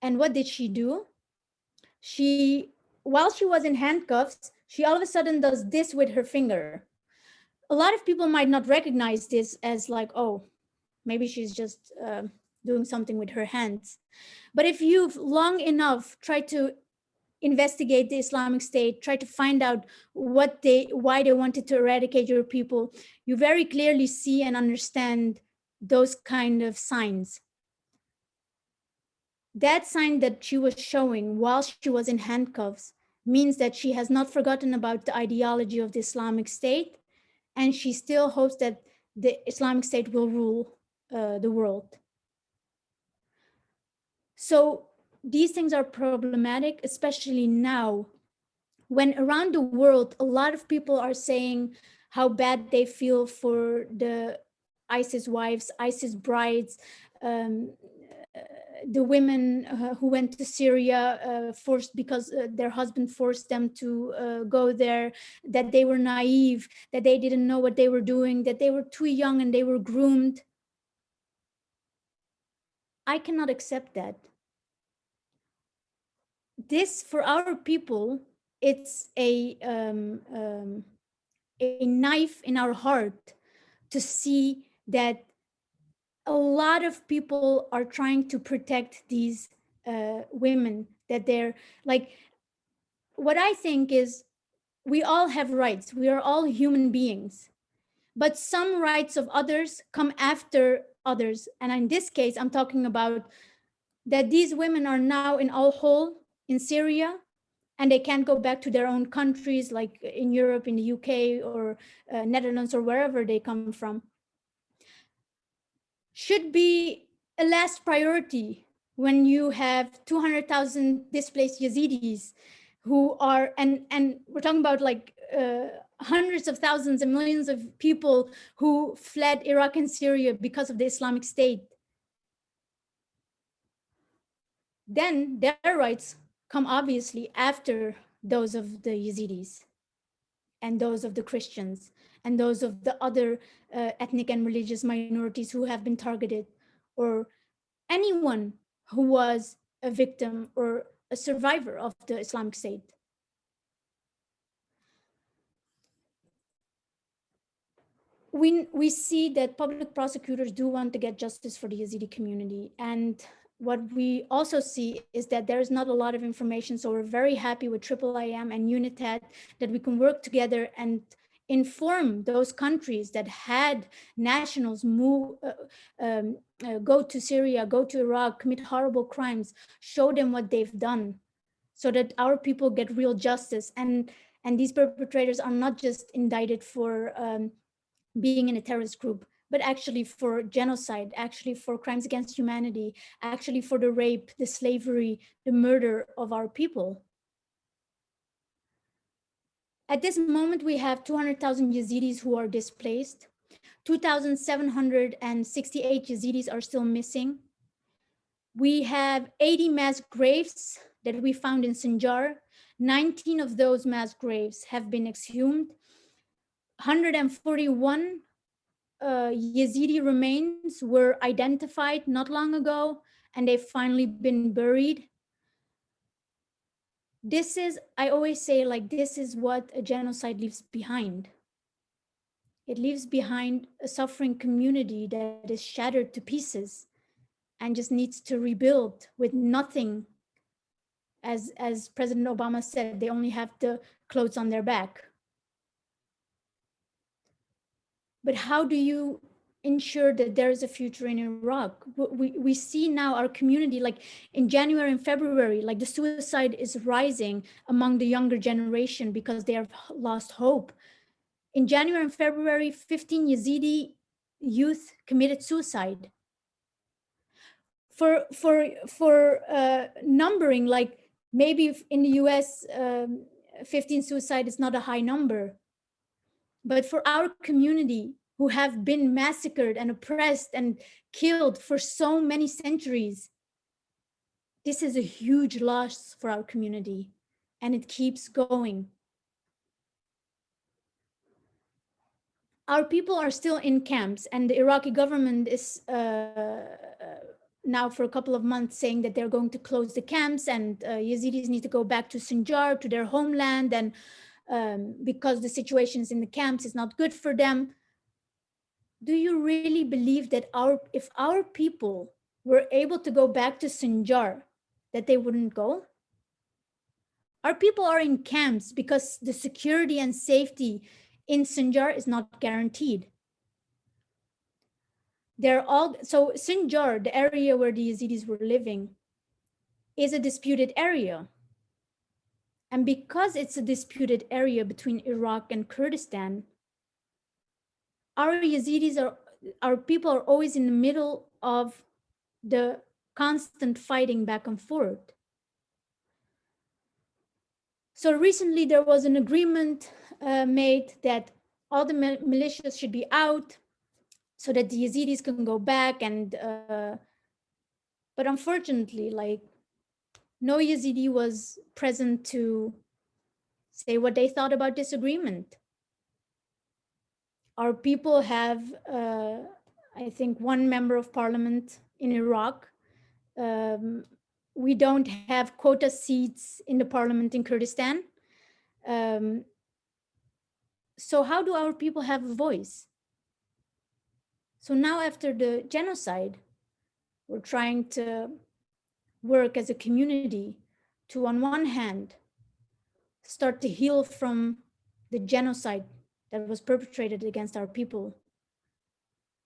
And what did she do? While she was in handcuffs, she all of a sudden does this with her finger. A lot of people might not recognize this as like, oh, maybe she's just doing something with her hands. But if you've long enough tried to investigate the Islamic State, try to find out why they wanted to eradicate your people, you very clearly see and understand those kind of signs. That sign that she was showing while she was in handcuffs means that she has not forgotten about the ideology of the Islamic State, and she still hopes that the Islamic State will rule the world. So these things are problematic, especially now, when around the world, a lot of people are saying how bad they feel for the ISIS wives, ISIS brides, the women who went to Syria forced because their husband forced them to go there, that they were naive, that they didn't know what they were doing, that they were too young and they were groomed. I cannot accept that. This, for our people, it's a knife in our heart to see that a lot of people are trying to protect these women, that they're like, what I think is we all have rights. We are all human beings, but some rights of others come after others. And in this case, I'm talking about that these women are now in al-Hol in Syria, and they can't go back to their own countries, like in Europe, in the UK, or Netherlands, or wherever they come from. Should be a last priority when you have 200,000 displaced Yazidis who are, and we're talking about like hundreds of thousands and millions of people who fled Iraq and Syria because of the Islamic State. Then their rights come obviously after those of the Yazidis and those of the Christians and those of the other ethnic and religious minorities who have been targeted, or anyone who was a victim or a survivor of the Islamic State. We see that public prosecutors do want to get justice for the Yazidi community. And what we also see is that there is not a lot of information. So we're very happy with IIIM and UNITAD that we can work together and inform those countries that had nationals go to Syria, go to Iraq, commit horrible crimes, show them what they've done so that our people get real justice. And these perpetrators are not just indicted for being in a terrorist group, but actually for genocide, actually for crimes against humanity, actually for the rape, the slavery, the murder of our people. At this moment, we have 200,000 Yazidis who are displaced. 2,768 Yazidis are still missing. We have 80 mass graves that we found in Sinjar. 19 of those mass graves have been exhumed. 141 Yazidi remains were identified not long ago, and they've finally been buried. This is, I always say, like, this is what a genocide leaves behind. It leaves behind a suffering community that is shattered to pieces and just needs to rebuild with nothing. As President Obama said, they only have the clothes on their back. But how do you ensure that there is a future in Iraq? We see now our community, like in January and February, like the suicide is rising among the younger generation because they have lost hope. In January and February, 15 Yazidi youth committed suicide. for numbering, like maybe in the US, 15 suicide is not a high number, but for our community who have been massacred and oppressed and killed for so many centuries, this is a huge loss for our community, and it keeps going. Our people are still in camps, and the Iraqi government is now for a couple of months saying that they're going to close the camps, and Yazidis need to go back to Sinjar, to their homeland, and because the situations in the camps is not good for them. Do you really believe that if our people were able to go back to Sinjar, that they wouldn't go? Our people are in camps because the security and safety in Sinjar is not guaranteed. So Sinjar, the area where the Yazidis were living, is a disputed area. And because it's a disputed area between Iraq and Kurdistan, our Yazidis our people are always in the middle of the constant fighting back and forth. So recently there was an agreement made that all the militias should be out so that the Yazidis can go back, and but unfortunately, like, no Yazidi was present to say what they thought about this agreement. Our people have, I think, one member of parliament in Iraq. We don't have quota seats in the parliament in Kurdistan. So how do our people have a voice? So now after the genocide, we're trying to work as a community to, on one hand, start to heal from the genocide that was perpetrated against our people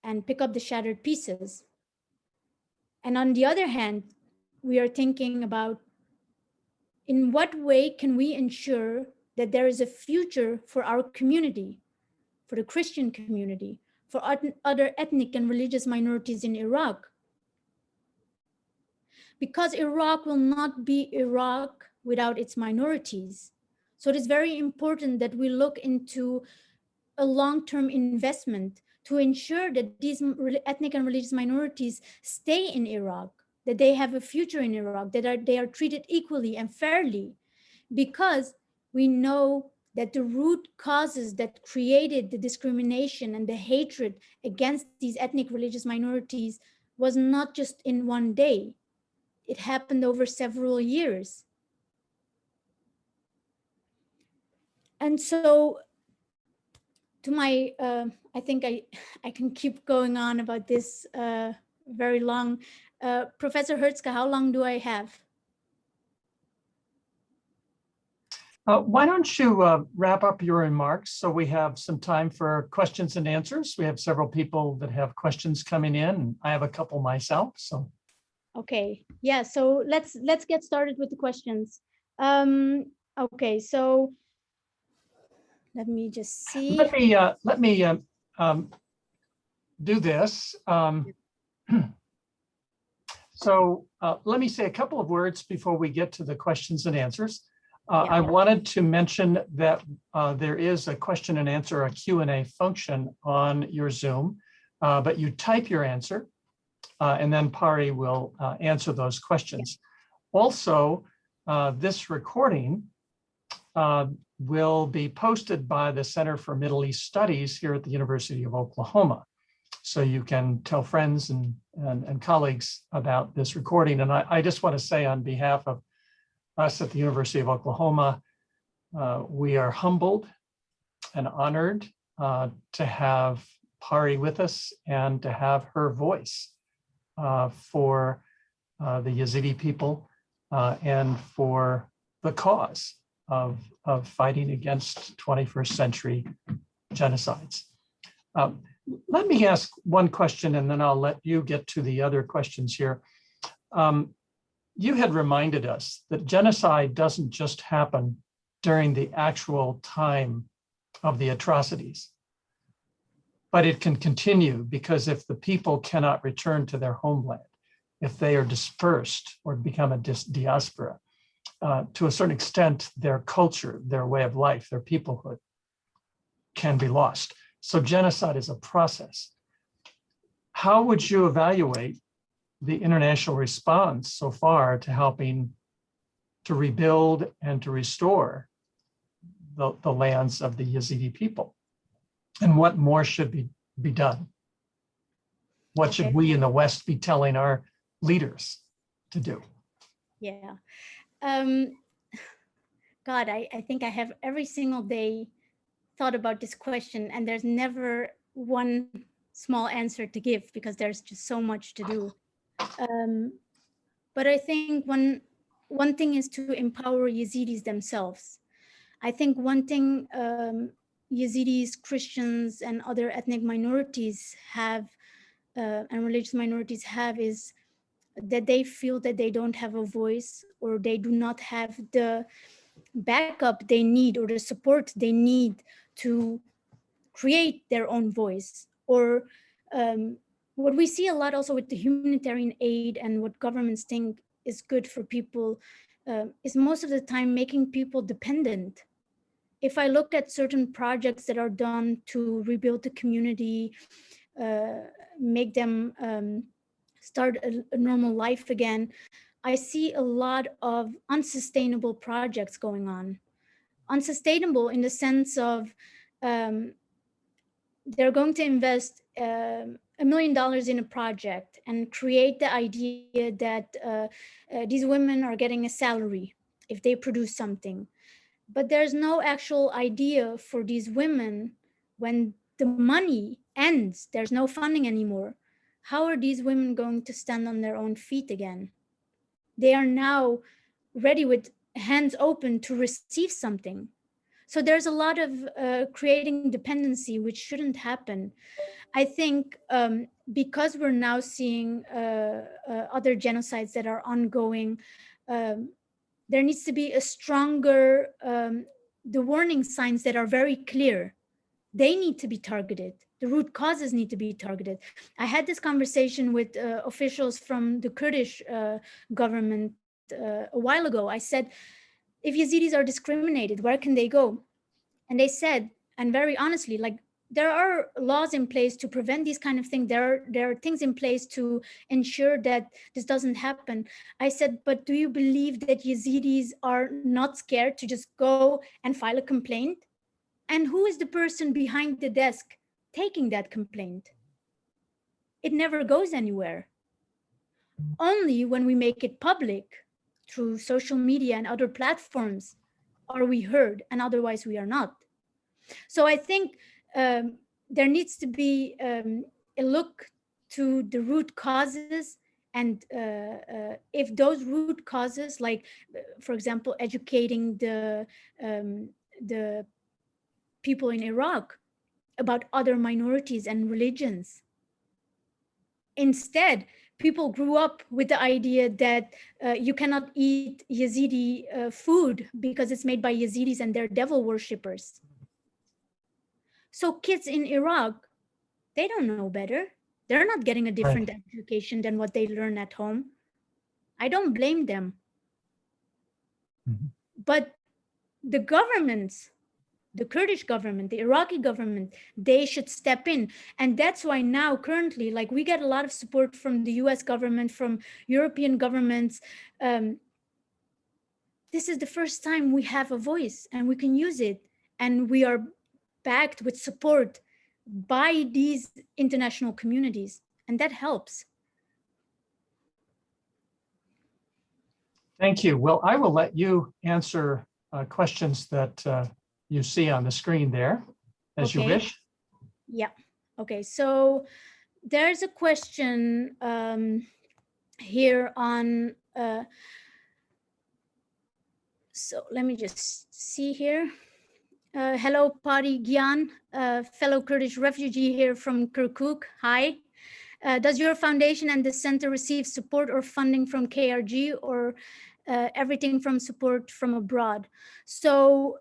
and pick up the shattered pieces. And on the other hand, we are thinking about in what way can we ensure that there is a future for our community, for the Christian community, for other ethnic and religious minorities in Iraq. Because Iraq will not be Iraq without its minorities. So it is very important that we look into a long-term investment to ensure that these ethnic and religious minorities stay in Iraq, that they have a future in Iraq, that they are treated equally and fairly, because we know that the root causes that created the discrimination and the hatred against these ethnic religious minorities was not just in one day. It happened over several years. And so to my, I think I can keep going on about this very long. Professor Hertzka, how long do I have? Why don't you wrap up your remarks so we have some time for questions and answers? We have several people that have questions coming in, and I have a couple myself. So, okay, yeah. So let's get started with the questions. Okay, so let me just see. Let me do this. So let me say a couple of words before we get to the questions and answers. I wanted to mention that there is a question and answer, a Q&A function on your Zoom, but you type your answer and then Pari will answer those questions. Also, this recording will be posted by the Center for Middle East Studies here at the University of Oklahoma. So you can tell friends and colleagues about this recording. And I just want to say on behalf of us at the University of Oklahoma, we are humbled and honored to have Pari with us and to have her voice for the Yazidi people and for the cause of fighting against 21st century genocides. Let me ask one question and then I'll let you get to the other questions here. You had reminded us that genocide doesn't just happen during the actual time of the atrocities, but it can continue because if the people cannot return to their homeland, if they are dispersed or become a diaspora. To a certain extent, their culture, their way of life, their peoplehood can be lost. So genocide is a process. How would you evaluate the international response so far to helping to rebuild and to restore the lands of the Yazidi people? And what more should be done? What should we in the West be telling our leaders to do? Yeah. God, I think I have every single day thought about this question, and there's never one small answer to give because there's just so much to do. But I think one thing is to empower Yazidis themselves. I think one thing Yazidis, Christians, and other ethnic minorities have, and religious minorities have, is that they feel that they don't have a voice, or they do not have the backup they need or the support they need to create their own voice. Or what we see a lot also with the humanitarian aid and what governments think is good for people is most of the time making people dependent. If I look at certain projects that are done to rebuild the community, make them start a normal life again, I see a lot of unsustainable projects going on. Unsustainable in the sense of they're going to invest $1 million in a project and create the idea that these women are getting a salary if they produce something. But there's no actual idea for these women when the money ends, there's no funding anymore. How are these women going to stand on their own feet again? They are now ready with hands open to receive something. So there's a lot of creating dependency, which shouldn't happen. I think because we're now seeing other genocides that are ongoing, there needs to be a stronger, the warning signs that are very clear. They need to be targeted. The root causes need to be targeted. I had this conversation with officials from the Kurdish government a while ago. I said, if Yazidis are discriminated, where can they go? And they said, and very honestly, like, there are laws in place to prevent these kind of things. There are things in place to ensure that this doesn't happen. I said, but do you believe that Yazidis are not scared to just go and file a complaint? And who is the person behind the desk taking that complaint? It never goes anywhere. Only when we make it public through social media and other platforms are we heard, and otherwise we are not. So I think there needs to be a look to the root causes, and if those root causes, like for example, educating the people in Iraq about other minorities and religions. Instead, people grew up with the idea that you cannot eat Yazidi food because it's made by Yazidis and they're devil worshippers. So kids in Iraq, they don't know better. They're not getting a different education than what they learn at home. I don't blame them. But the governments, the Kurdish government, the Iraqi government, they should step in. And that's why now currently, like, we get a lot of support from the US government, from European governments. This is the first time we have a voice and we can use it. And we are backed with support by these international communities. And that helps. Thank you. Well, I will let you answer questions that you see on the screen there, as you wish. Yeah. Okay. So there's a question here on. So let me just see here. Hello, Pari Ibrahim, fellow Kurdish refugee here from Kirkuk. Hi. Does your foundation and the center receive support or funding from KRG, or everything from support from abroad? So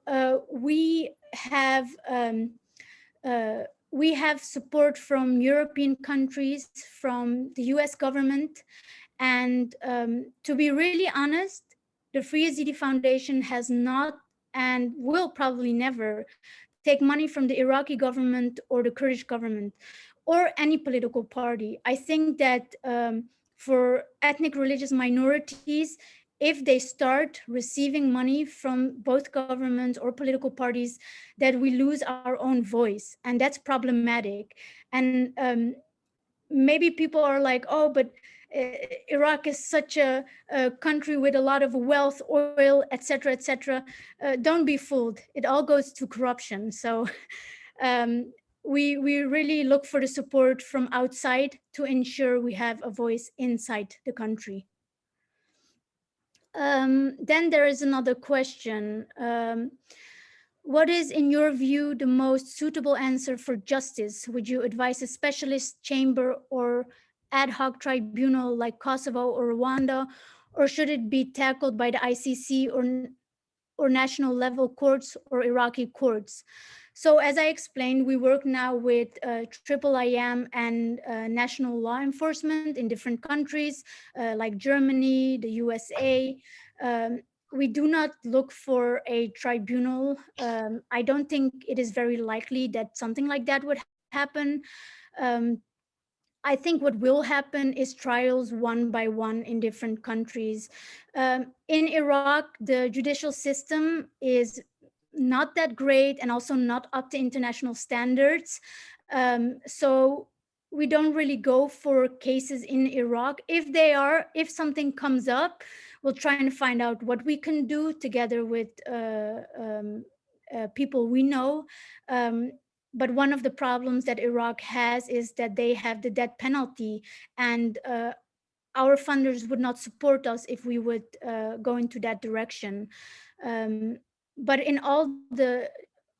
we have support from European countries, from the US government, And to be really honest, the Free Yezidi Foundation has not and will probably never take money from the Iraqi government or the Kurdish government or any political party. I think that for ethnic religious minorities, if they start receiving money from both governments or political parties, that we lose our own voice, and that's problematic. And maybe people are like, oh, but Iraq is such a country with a lot of wealth, oil, etc., etc. Don't be fooled. It all goes to corruption. So we really look for the support from outside to ensure we have a voice inside the country. Then there is another question. What is, in your view, the most suitable answer for justice? Would you advise a specialist chamber or ad hoc tribunal like Kosovo or Rwanda, or should it be tackled by the ICC or national level courts or Iraqi courts? So as I explained, we work now with IIIM and national law enforcement in different countries like Germany, the USA. We do not look for a tribunal. I don't think it is very likely that something like that would happen. I think what will happen is trials one by one in different countries. In Iraq, the judicial system is not that great and also not up to international standards. So we don't really go for cases in Iraq. If something comes up, we'll try and find out what we can do together with people we know. But one of the problems that Iraq has is that they have the death penalty, and our funders would not support us if we would go into that direction. But in all the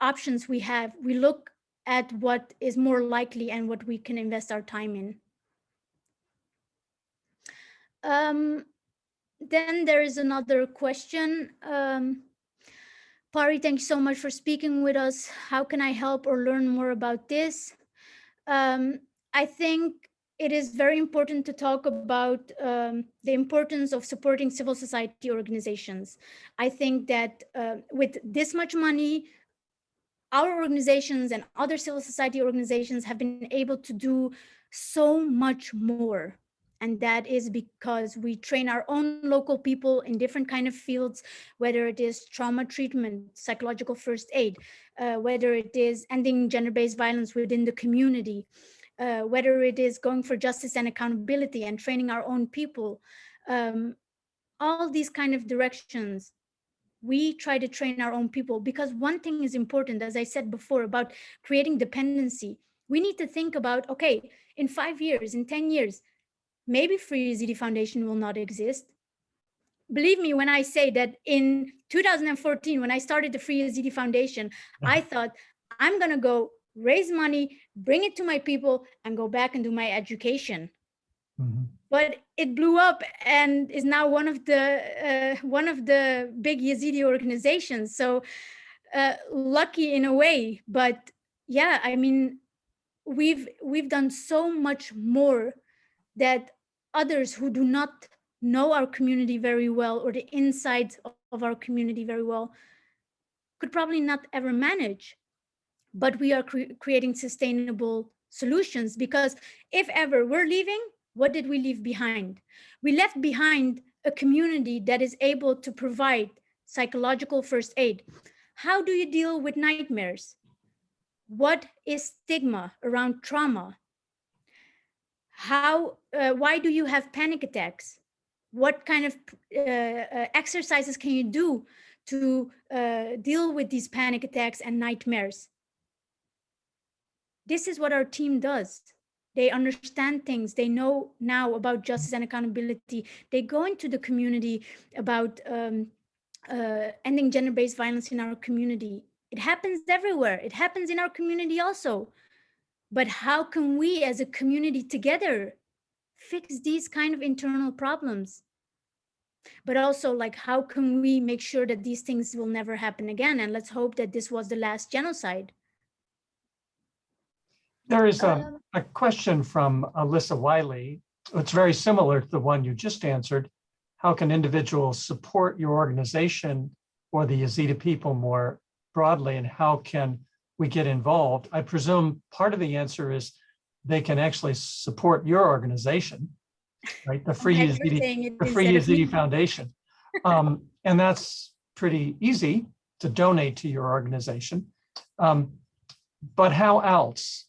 options we have, we look at what is more likely and what we can invest our time in. Then there is another question. Pari, thank you so much for speaking with us. How can I help or learn more about this? I think it is very important to talk about the importance of supporting civil society organizations. I think that with this much money, our organizations and other civil society organizations have been able to do so much more. And that is because we train our own local people in different kind of fields, whether it is trauma treatment, psychological first aid, whether it is ending gender-based violence within the community, whether it is going for justice and accountability and training our own people. All these kind of directions, we try to train our own people, because one thing is important, as I said before, about creating dependency. We need to think about, okay, in 5 years, in 10 years, maybe Free Yezidi Foundation will not exist. Believe me when I say that in 2014, when I started the Free Yezidi Foundation, I thought, I'm gonna go raise money, bring it to my people, and go back and do my education. But it blew up and is now one of the big Yezidi organizations. So lucky in a way, but yeah, I mean, we've done so much more that others who do not know our community very well or the insides of our community very well could probably not ever manage. But we are creating sustainable solutions, because if ever we're leaving, what did we leave behind? We left behind a community that is able to provide psychological first aid. How do you deal with nightmares? What is stigma around trauma? Why do you have panic attacks? What kind of exercises can you do to deal with these panic attacks and nightmares? This is what our team does. They understand things. They know now about justice and accountability. They go into the community about ending gender-based violence in our community. It happens everywhere. It happens in our community also. But how can we as a community together fix these kind of internal problems? But also, like, how can we make sure that these things will never happen again? And let's hope that this was the last genocide. There is a question from Alyssa Wiley. it's very similar to the one you just answered. How can individuals support your organization or the Yazidi people more broadly, and how can we get involved? I presume part of the answer is they can actually support your organization, right? The Free Yezidi Foundation. And that's pretty easy to donate to your organization. But how else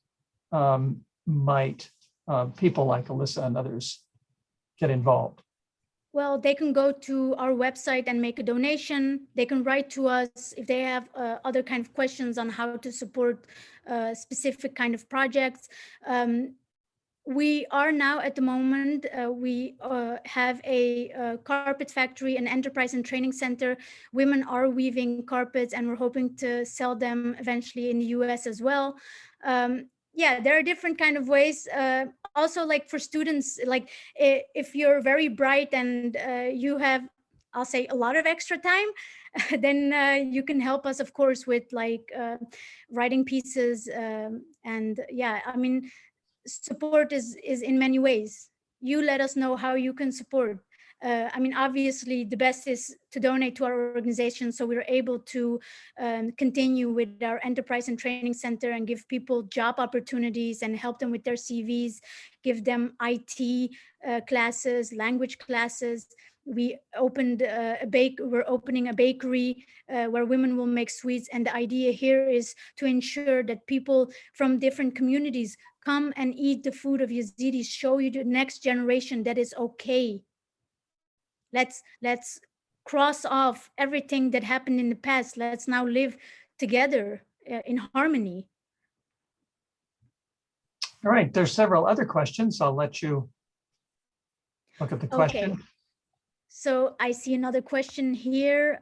might people like Alyssa and others get involved? Well, they can go to our website and make a donation. They can write to us if they have other kind of questions on how to support specific kind of projects. We are now at the moment, we have a carpet factory, an enterprise and training center. Women are weaving carpets and we're hoping to sell them eventually in the US as well. Yeah, there are different kind of ways. Also, like for students, like if you're very bright and you have, I'll say, a lot of extra time, then you can help us, of course, with like writing pieces. And yeah, I mean, support is in many ways. You let us know how you can support. I mean, obviously, the best is to donate to our organization so we're able to continue with our enterprise and training center and give people job opportunities and help them with their CVs, give them IT classes, language classes. We opened we're opening a bakery where women will make sweets. And the idea here is to ensure that people from different communities come and eat the food of Yazidis, show you the next generation that is okay. Let's cross off everything that happened in the past. Let's now live together in harmony. All right, there's several other questions. I'll let you look at the question. Okay. So I see another question here.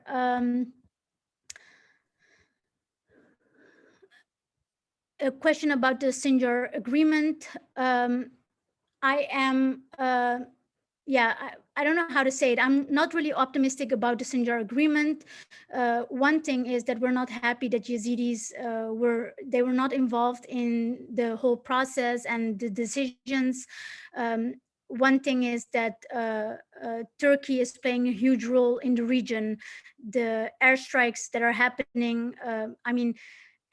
A question about the Sinjar agreement. I am, I don't know how to say it. I'm not really optimistic about the Sinjar agreement. One thing is that we're not happy that Yazidis were not involved in the whole process and the decisions. One thing is that Turkey is playing a huge role in the region. The airstrikes that are happening, I mean,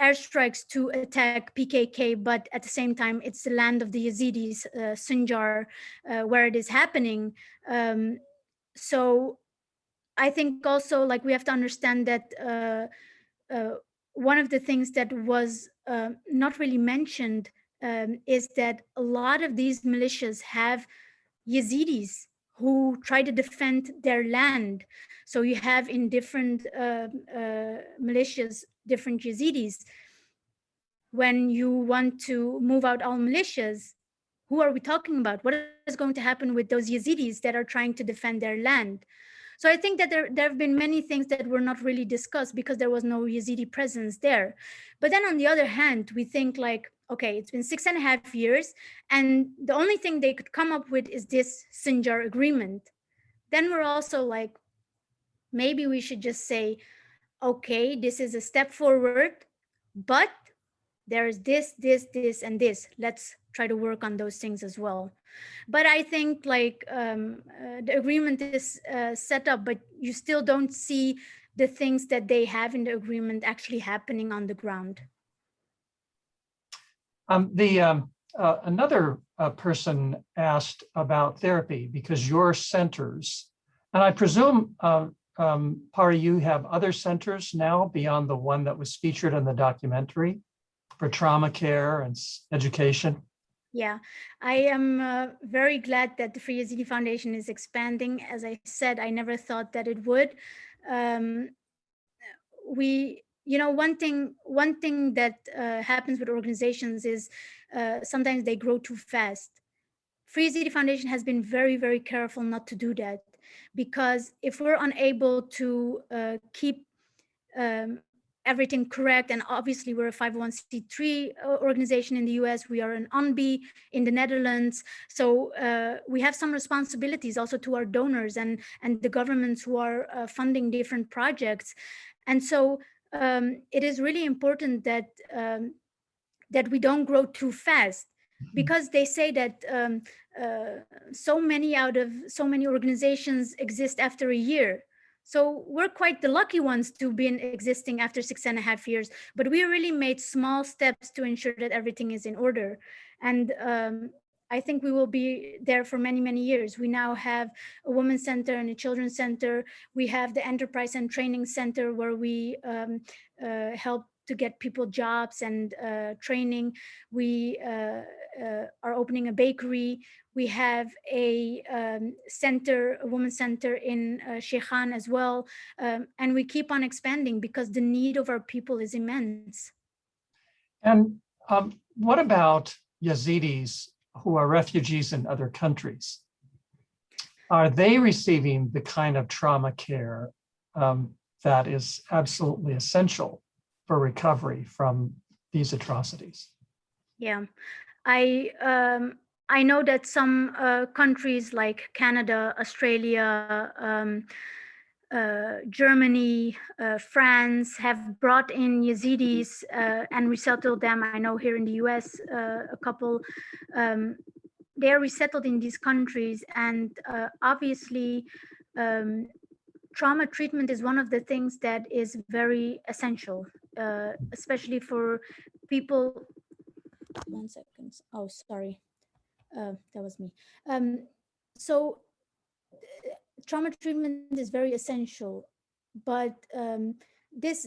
airstrikes to attack PKK, but at the same time, it's the land of the Yazidis, Sinjar, where it is happening. So I think also, like, we have to understand that one of the things that was not really mentioned is that a lot of these militias have Yazidis who try to defend their land. So you have in different militias, different Yazidis. When you want to move out all militias, who are we talking about? What is going to happen with those Yazidis that are trying to defend their land? So I think that there have been many things that were not really discussed because there was no Yazidi presence there. But then on the other hand, we think like, okay, it's been 6.5 years and the only thing they could come up with is this Sinjar agreement. Then we're also like, maybe we should just say, okay, this is a step forward, but there's this, and this. Let's try to work on those things as well. But I think like the agreement is set up, but you still don't see the things that they have in the agreement actually happening on the ground. Another person asked about therapy because your centers, and I presume, Pari, you have other centers now beyond the one that was featured in the documentary for trauma care and education. Yeah, I am very glad that the Free Yezidi Foundation is expanding. As I said, I never thought that it would. One thing that happens with organizations is sometimes they grow too fast. Free Yezidi Foundation has been very, very careful not to do that, because if we're unable to keep everything correct, and obviously we're a 501c3 organization in the US, we are an UNBI in the Netherlands, so we have some responsibilities also to our donors and the governments who are funding different projects. And so it is really important that that we don't grow too fast. because they say that so many organizations exist after a year. So we're quite the lucky ones to be existing after 6.5 years, but we really made small steps to ensure that everything is in order. And I think we will be there for many, many years. We now have a women's center and a children's center. We have the enterprise and training center where we help to get people jobs and training. We are opening a bakery. We have a center, a women's center in Sheikhan as well. And we keep on expanding because the need of our people is immense. And what about Yazidis who are refugees in other countries? Are they receiving the kind of trauma care that is absolutely essential for recovery from these atrocities? Yeah, I know that some countries like Canada, Australia, Germany, France have brought in Yazidis and resettled them. I know here in the US, a couple, they are resettled in these countries. And obviously, trauma treatment is one of the things that is very essential, especially for people. 1 second. Oh, sorry. That was me. So trauma treatment is very essential, but this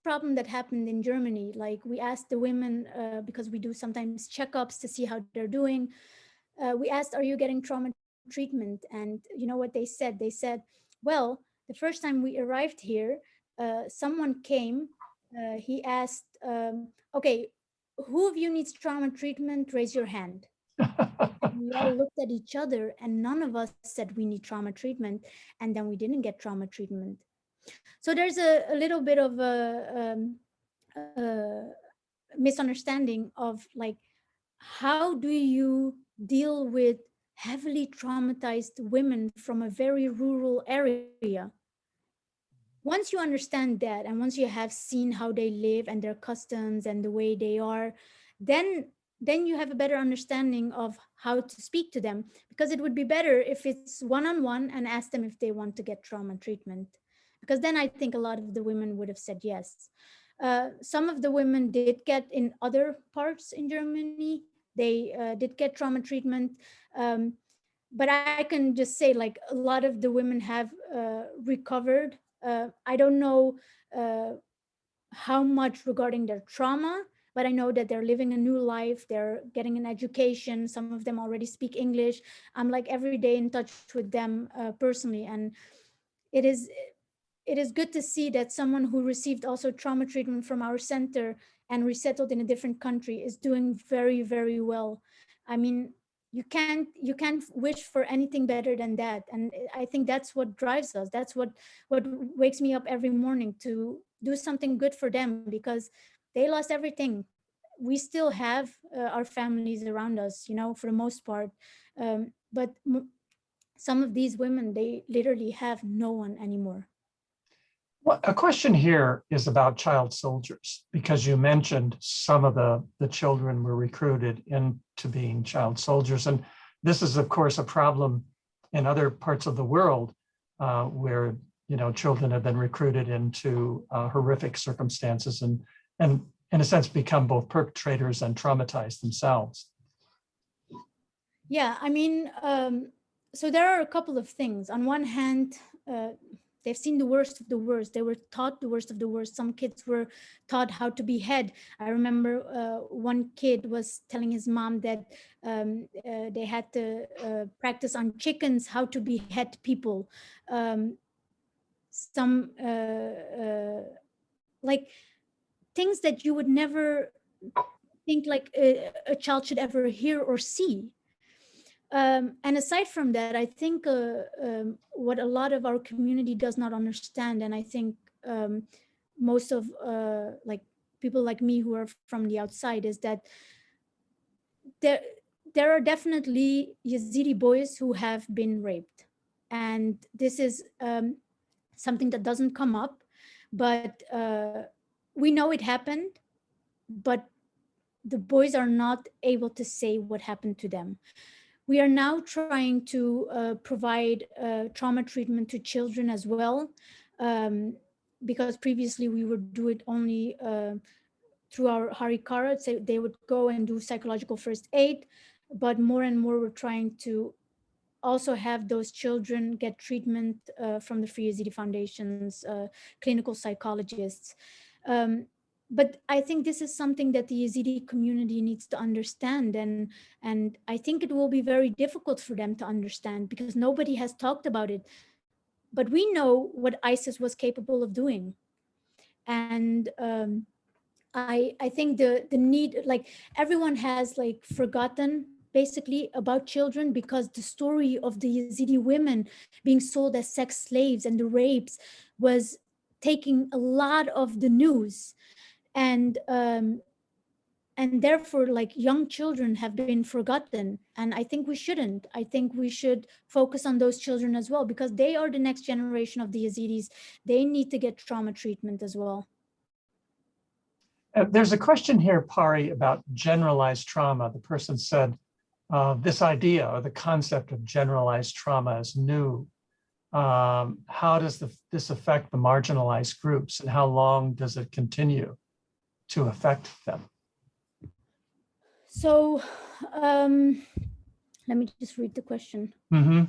problem that happened in Germany, like we asked the women, because we do sometimes checkups to see how they're doing. We asked, are you getting trauma treatment? And you know what they said? They said, well, the first time we arrived here, someone came, he asked, okay, who of you needs trauma treatment? Raise your hand. And we all looked at each other and none of us said we need trauma treatment. And then we didn't get trauma treatment. So there's a little bit of a misunderstanding of like, how do you deal with heavily traumatized women from a very rural area? Once you understand that, and once you have seen how they live and their customs and the way they are, then you have a better understanding of how to speak to them, because it would be better if it's one-on-one and ask them if they want to get trauma treatment, because then I think a lot of the women would have said yes. Some of the women did get in other parts in Germany, they did get trauma treatment. But I can just say, like, a lot of the women have recovered. I don't know how much regarding their trauma, but I know that they're living a new life. They're getting an education. Some of them already speak English. I'm like every day in touch with them personally. And it is good to see that someone who received also trauma treatment from our center and resettled in a different country is doing very, very well. I mean, you can't wish for anything better than that. And I think that's what drives us. That's what wakes me up every morning, to do something good for them, because they lost everything. We still have our families around us, you know, for the most part. But some of these women, they literally have no one anymore. Well, a question here is about child soldiers, because you mentioned some of the children were recruited into being child soldiers. And this is, of course, a problem in other parts of the world where, you know, children have been recruited into horrific circumstances and in a sense become both perpetrators and traumatized themselves. Yeah, I mean, so there are a couple of things. On one hand, they've seen the worst of the worst. They were taught the worst of the worst. Some kids were taught how to behead. I remember one kid was telling his mom that they had to practice on chickens how to behead people. Some like things that you would never think like a child should ever hear or see. And aside from that, I think what a lot of our community does not understand, and I think most of like people like me who are from the outside, is that there are definitely Yazidi boys who have been raped. And this is something that doesn't come up, but we know it happened, but the boys are not able to say what happened to them. We are now trying to provide trauma treatment to children as well, because previously we would do it only through our Harikara. So they would go and do psychological first aid, but more and more we're trying to also have those children get treatment from the Free Yezidi Foundation's clinical psychologists. But I think this is something that the Yezidi community needs to understand. And I think it will be very difficult for them to understand because nobody has talked about it. But we know what ISIS was capable of doing. And I think the need, like everyone has like forgotten basically about children because the story of the Yazidi women being sold as sex slaves and the rapes was taking a lot of the news. And therefore like young children have been forgotten. And I think we shouldn't. I think we should focus on those children as well because they are the next generation of the Yazidis. They need to get trauma treatment as well. There's a question here, Pari, about generalized trauma. The person said this idea or the concept of generalized trauma is new. How does this affect the marginalized groups and how long does it continue to affect them? So let me just read the question. Mm-hmm.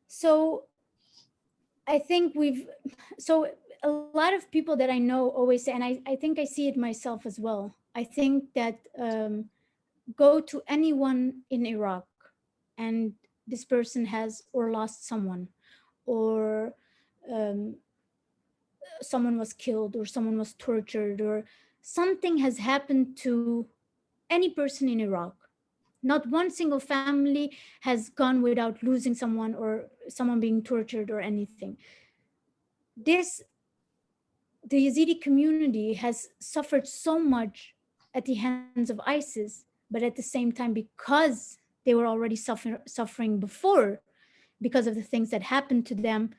So I think a lot of people that I know always say, and I think I see it myself as well. I think that go to anyone in Iraq and this person has or lost someone or someone was killed or someone was tortured or something has happened to any person in Iraq. Not one single family has gone without losing someone or someone being tortured or anything. The Yazidi community has suffered so much at the hands of ISIS, but at the same time, because they were already suffering before, because of the things that happened to them,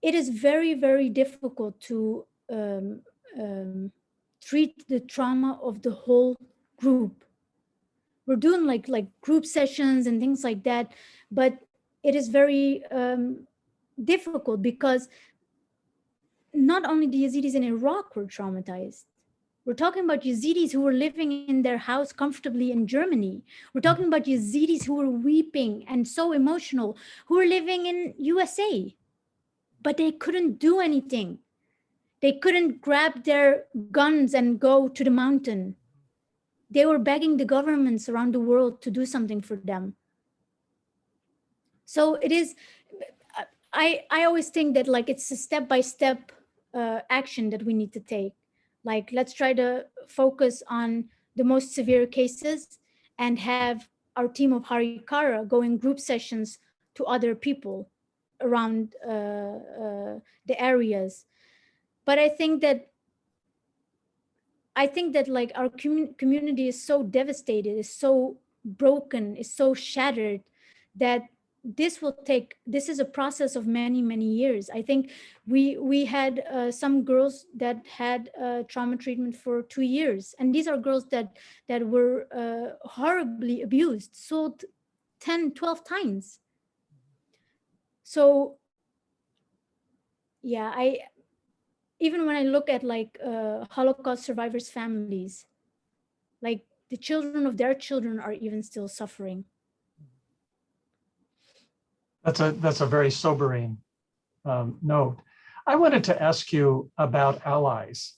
it is very, very difficult to treat the trauma of the whole group. We're doing like group sessions and things like that, but it is very difficult because not only the Yazidis in Iraq were traumatized. We're talking about Yazidis who were living in their house comfortably in Germany. We're talking about Yazidis who were weeping and so emotional, who were living in USA, but they couldn't do anything. They couldn't grab their guns and go to the mountain. They were begging the governments around the world to do something for them. So it is, I always think that like it's a step-by-step action that we need to take. Like, let's try to focus on the most severe cases and have our team of Harikara go in group sessions to other people around the areas. But I think that like our community is so devastated, is so broken, is so shattered that this is a process of many, many years. I think we had some girls that had trauma treatment for 2 years. And these are girls that were horribly abused, sold 10, 12 times. So yeah, even when I look at like Holocaust survivors' families, like the children of their children are even still suffering. That's a very sobering note. I wanted to ask you about allies,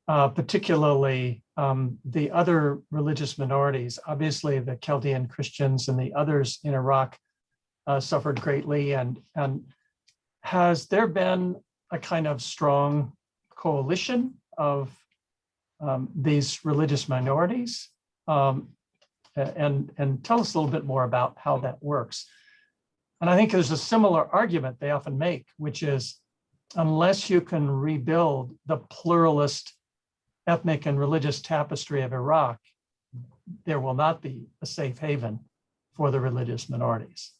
particularly the other religious minorities. Obviously, the Chaldean Christians and the others in Iraq suffered greatly. And has there been a kind of strong coalition of these religious minorities? And tell us a little bit more about how that works. And I think there's a similar argument they often make, which is unless you can rebuild the pluralist ethnic and religious tapestry of Iraq, there will not be a safe haven for the religious minorities,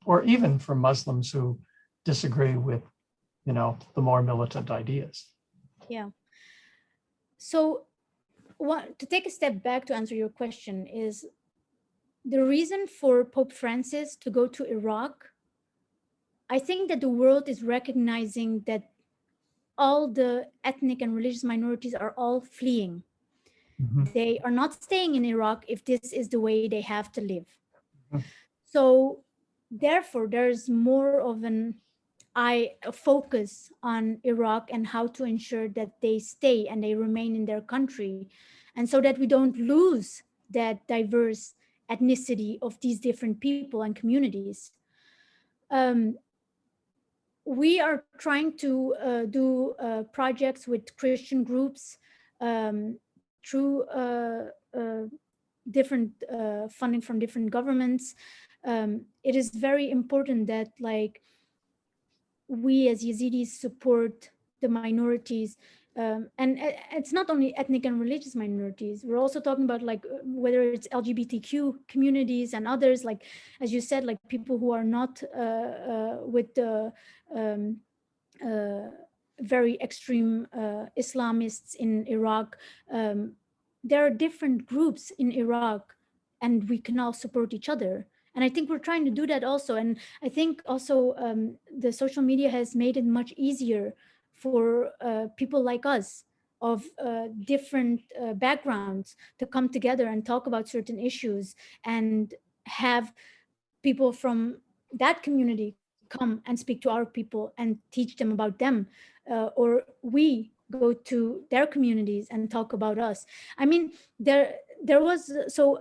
or even for Muslims who disagree with, the more militant ideas. Yeah. So to take a step back to answer your question is the reason for Pope Francis to go to Iraq. I think that the world is recognizing that all the ethnic and religious minorities are all fleeing. Mhm. They are not staying in Iraq if this is the way they have to live. Mhm. So therefore, there's more of a focus on Iraq and how to ensure that they stay and they remain in their country. And so that we don't lose that diverse ethnicity of these different people and communities. We are trying to do projects with Christian groups through different funding from different governments. It is very important that we as Yazidis support the minorities. And it's not only ethnic and religious minorities. We're also talking about whether it's LGBTQ communities and others, as you said, people who are not with the very extreme Islamists in Iraq. There are different groups in Iraq and we can all support each other. And I think we're trying to do that also. And I think also the social media has made it much easier for people like us of different backgrounds to come together and talk about certain issues and have people from that community come and speak to our people and teach them about them, or we go to their communities and talk about us. I mean, there was, so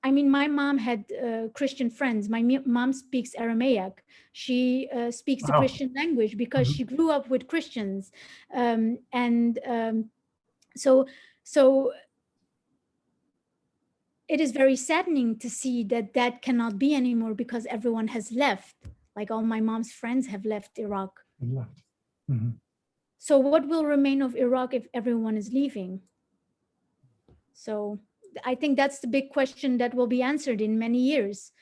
I mean, my mom had Christian friends. My mom speaks Aramaic. She speaks the Wow. Christian language because Mhm. she grew up with Christians. So it is very saddening to see that that cannot be anymore because everyone has left. Like all my mom's friends have left Iraq. Left. Mhm. So what will remain of Iraq if everyone is leaving? So I think that's the big question that will be answered in many years.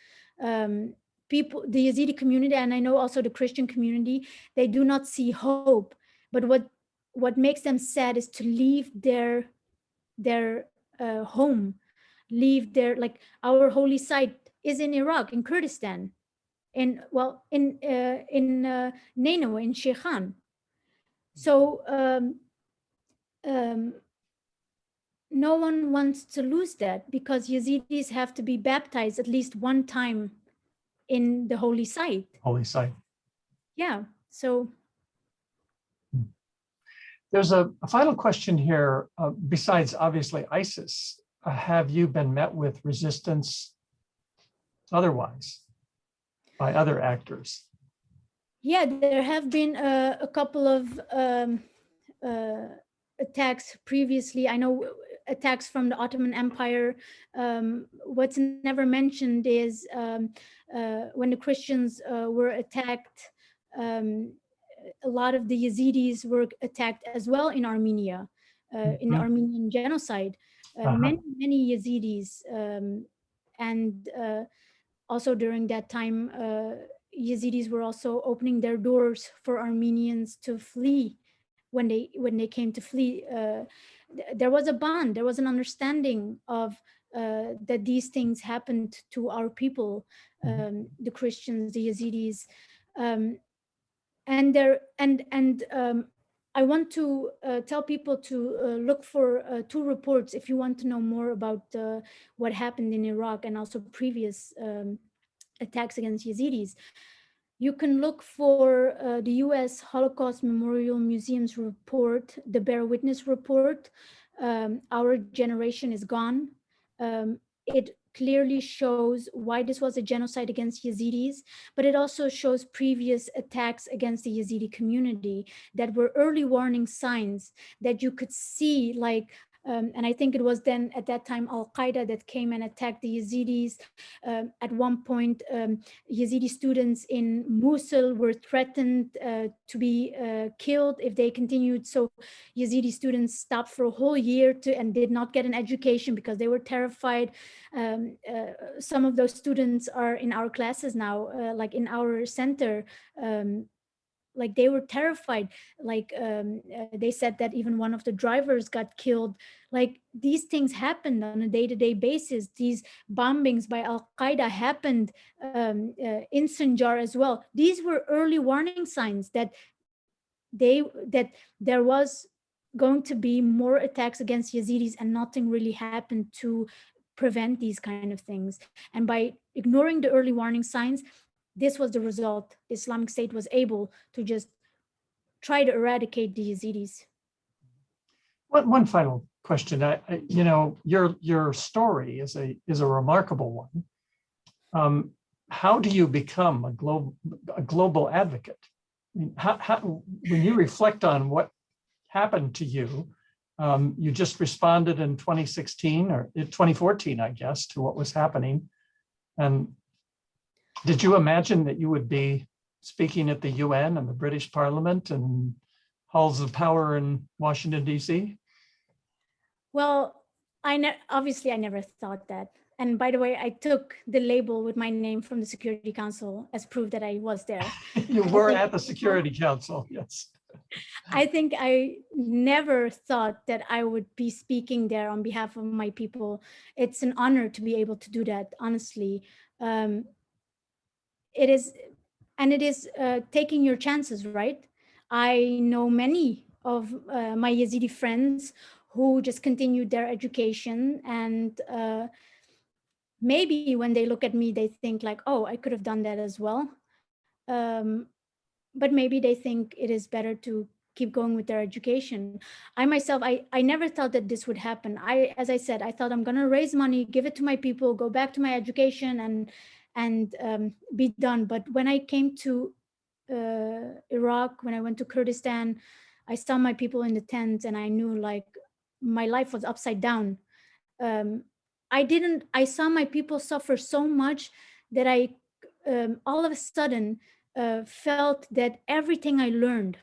People, the Yazidi community, and I know also the Christian community, they do not see hope. But what makes them sad is to leave their home, leave their, like our holy site is in Iraq, in Kurdistan, in Nainawa, in Sheikhan. So no one wants to lose that because Yazidis have to be baptized at least one time in the holy site. Holy site. Yeah, so. There's a final question here. Besides, obviously, ISIS, have you been met with resistance otherwise by other actors? Yeah, there have been a couple of attacks previously. I know attacks from the Ottoman Empire. What's never mentioned is when the Christians were attacked, a lot of the Yazidis were attacked as well in Armenia, in the Armenian genocide. Many Yazidis, and also during that time, Yazidis were also opening their doors for Armenians to flee. When they came to flee, there was a bond, there was an understanding of that these things happened to our people, the Christians, the Yazidis, I want to tell people to look for two reports if you want to know more about what happened in Iraq and also previous attacks against Yazidis. You can look for the US Holocaust Memorial Museum's report, the Bear Witness report, Our Generation is Gone. It clearly shows why this was a genocide against Yazidis, but it also shows previous attacks against the Yazidi community that were early warning signs that you could see, like, and I think it was then at that time Al-Qaeda that came and attacked the Yazidis. At one point, Yazidi students in Mosul were threatened to be killed if they continued. So Yazidi students stopped for a whole year and did not get an education because they were terrified. Some of those students are in our classes now, like in our center. like they were terrified. Like they said that even one of the drivers got killed. Like these things happened on a day-to-day basis. These bombings by Al-Qaeda happened in Sinjar as well. These were early warning signs that there was going to be more attacks against Yazidis, and nothing really happened to prevent these kind of things. And by ignoring the early warning signs, this was the result. The Islamic State was able to just try to eradicate the Yazidis. One final question. You know, your story is a remarkable one. How do you become a global advocate? I mean, when you reflect on what happened to you, you just responded in 2016 or 2014, I guess, to what was happening. And did you imagine that you would be speaking at the UN and the British Parliament and halls of power in Washington, D.C.? Well, obviously I never thought that. And by the way, I took the label with my name from the Security Council as proof that I was there. You were at the Security Council, yes. I think I never thought that I would be speaking there on behalf of my people. It's an honor to be able to do that, honestly. It is taking your chances, right? I know many of my Yazidi friends who just continued their education, and maybe when they look at me, they think like, oh, I could have done that as well. But maybe they think it is better to keep going with their education. I myself, I never thought that this would happen. As I said, I thought I'm gonna raise money, give it to my people, go back to my education and be done. But when I came to Iraq, when I went to Kurdistan, I saw my people in the tents, and I knew like my life was upside down. I saw my people suffer so much that I all of a sudden felt that everything I learned,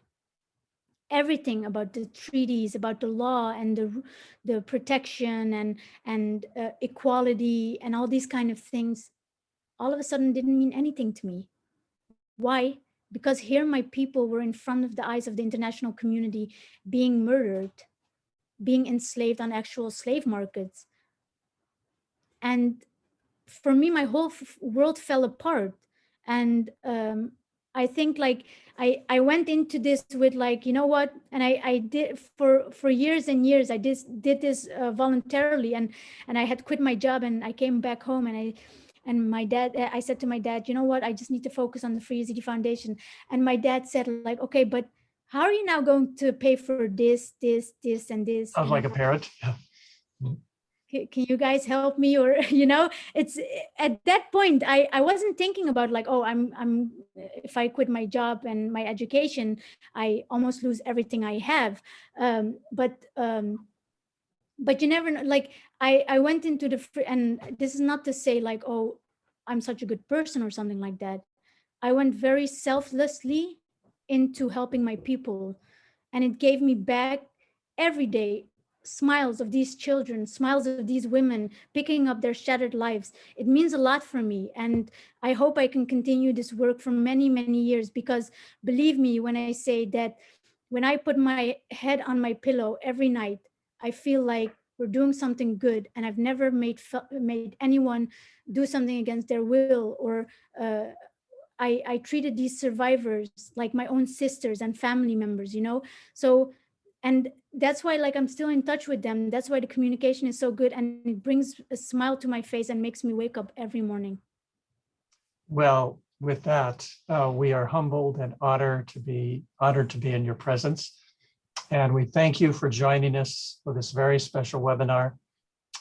everything about the treaties, about the law and the protection and equality and all these kind of things, all of a sudden didn't mean anything to me. Why? Because here my people were in front of the eyes of the international community being murdered, being enslaved on actual slave markets. And for me, my whole world fell apart. And I think like I went into this with like, you know what? And I did for years and years, I did this voluntarily, and I had quit my job, and I came back home, and my dad, I said to my dad, you know what? I just need to focus on the Free Yezidi Foundation. And my dad said like, okay, but how are you now going to pay for this, and this? Sounds like a parent. Yeah. Can you guys help me? Or, you know, it's at that point, I wasn't thinking about like, oh, I'm if I quit my job and my education, I almost lose everything I have. But you never know, like I went into and this is not to say like, oh, I'm such a good person or something like that. I went very selflessly into helping my people, and it gave me back every day smiles of these children, smiles of these women, picking up their shattered lives. It means a lot for me. And I hope I can continue this work for many, many years, because believe me, when I say that, when I put my head on my pillow every night, I feel like we're doing something good. And I've never made anyone do something against their will, or I treated these survivors like my own sisters and family members, you know? So, and that's why like I'm still in touch with them. That's why the communication is so good, and it brings a smile to my face and makes me wake up every morning. Well, with that, we are humbled and honored to be in your presence. And we thank you for joining us for this very special webinar.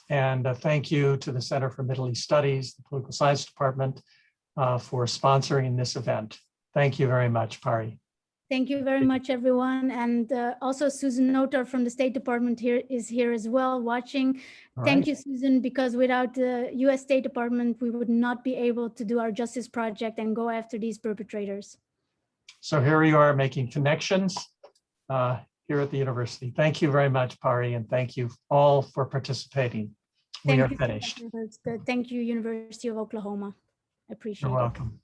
And thank you to the Center for Middle East Studies, the Political Science Department, for sponsoring this event. Thank you very much, Pari. Thank you very much, everyone. And also Susan Notar from the State Department is here as well watching. Thank you, Susan, because without the US State Department, we would not be able to do our justice project and go after these perpetrators. So here we are making connections here at the university. Thank you very much, Pari, and thank you all for participating. We are finished. Thank you, University of Oklahoma. I appreciate it. You're welcome.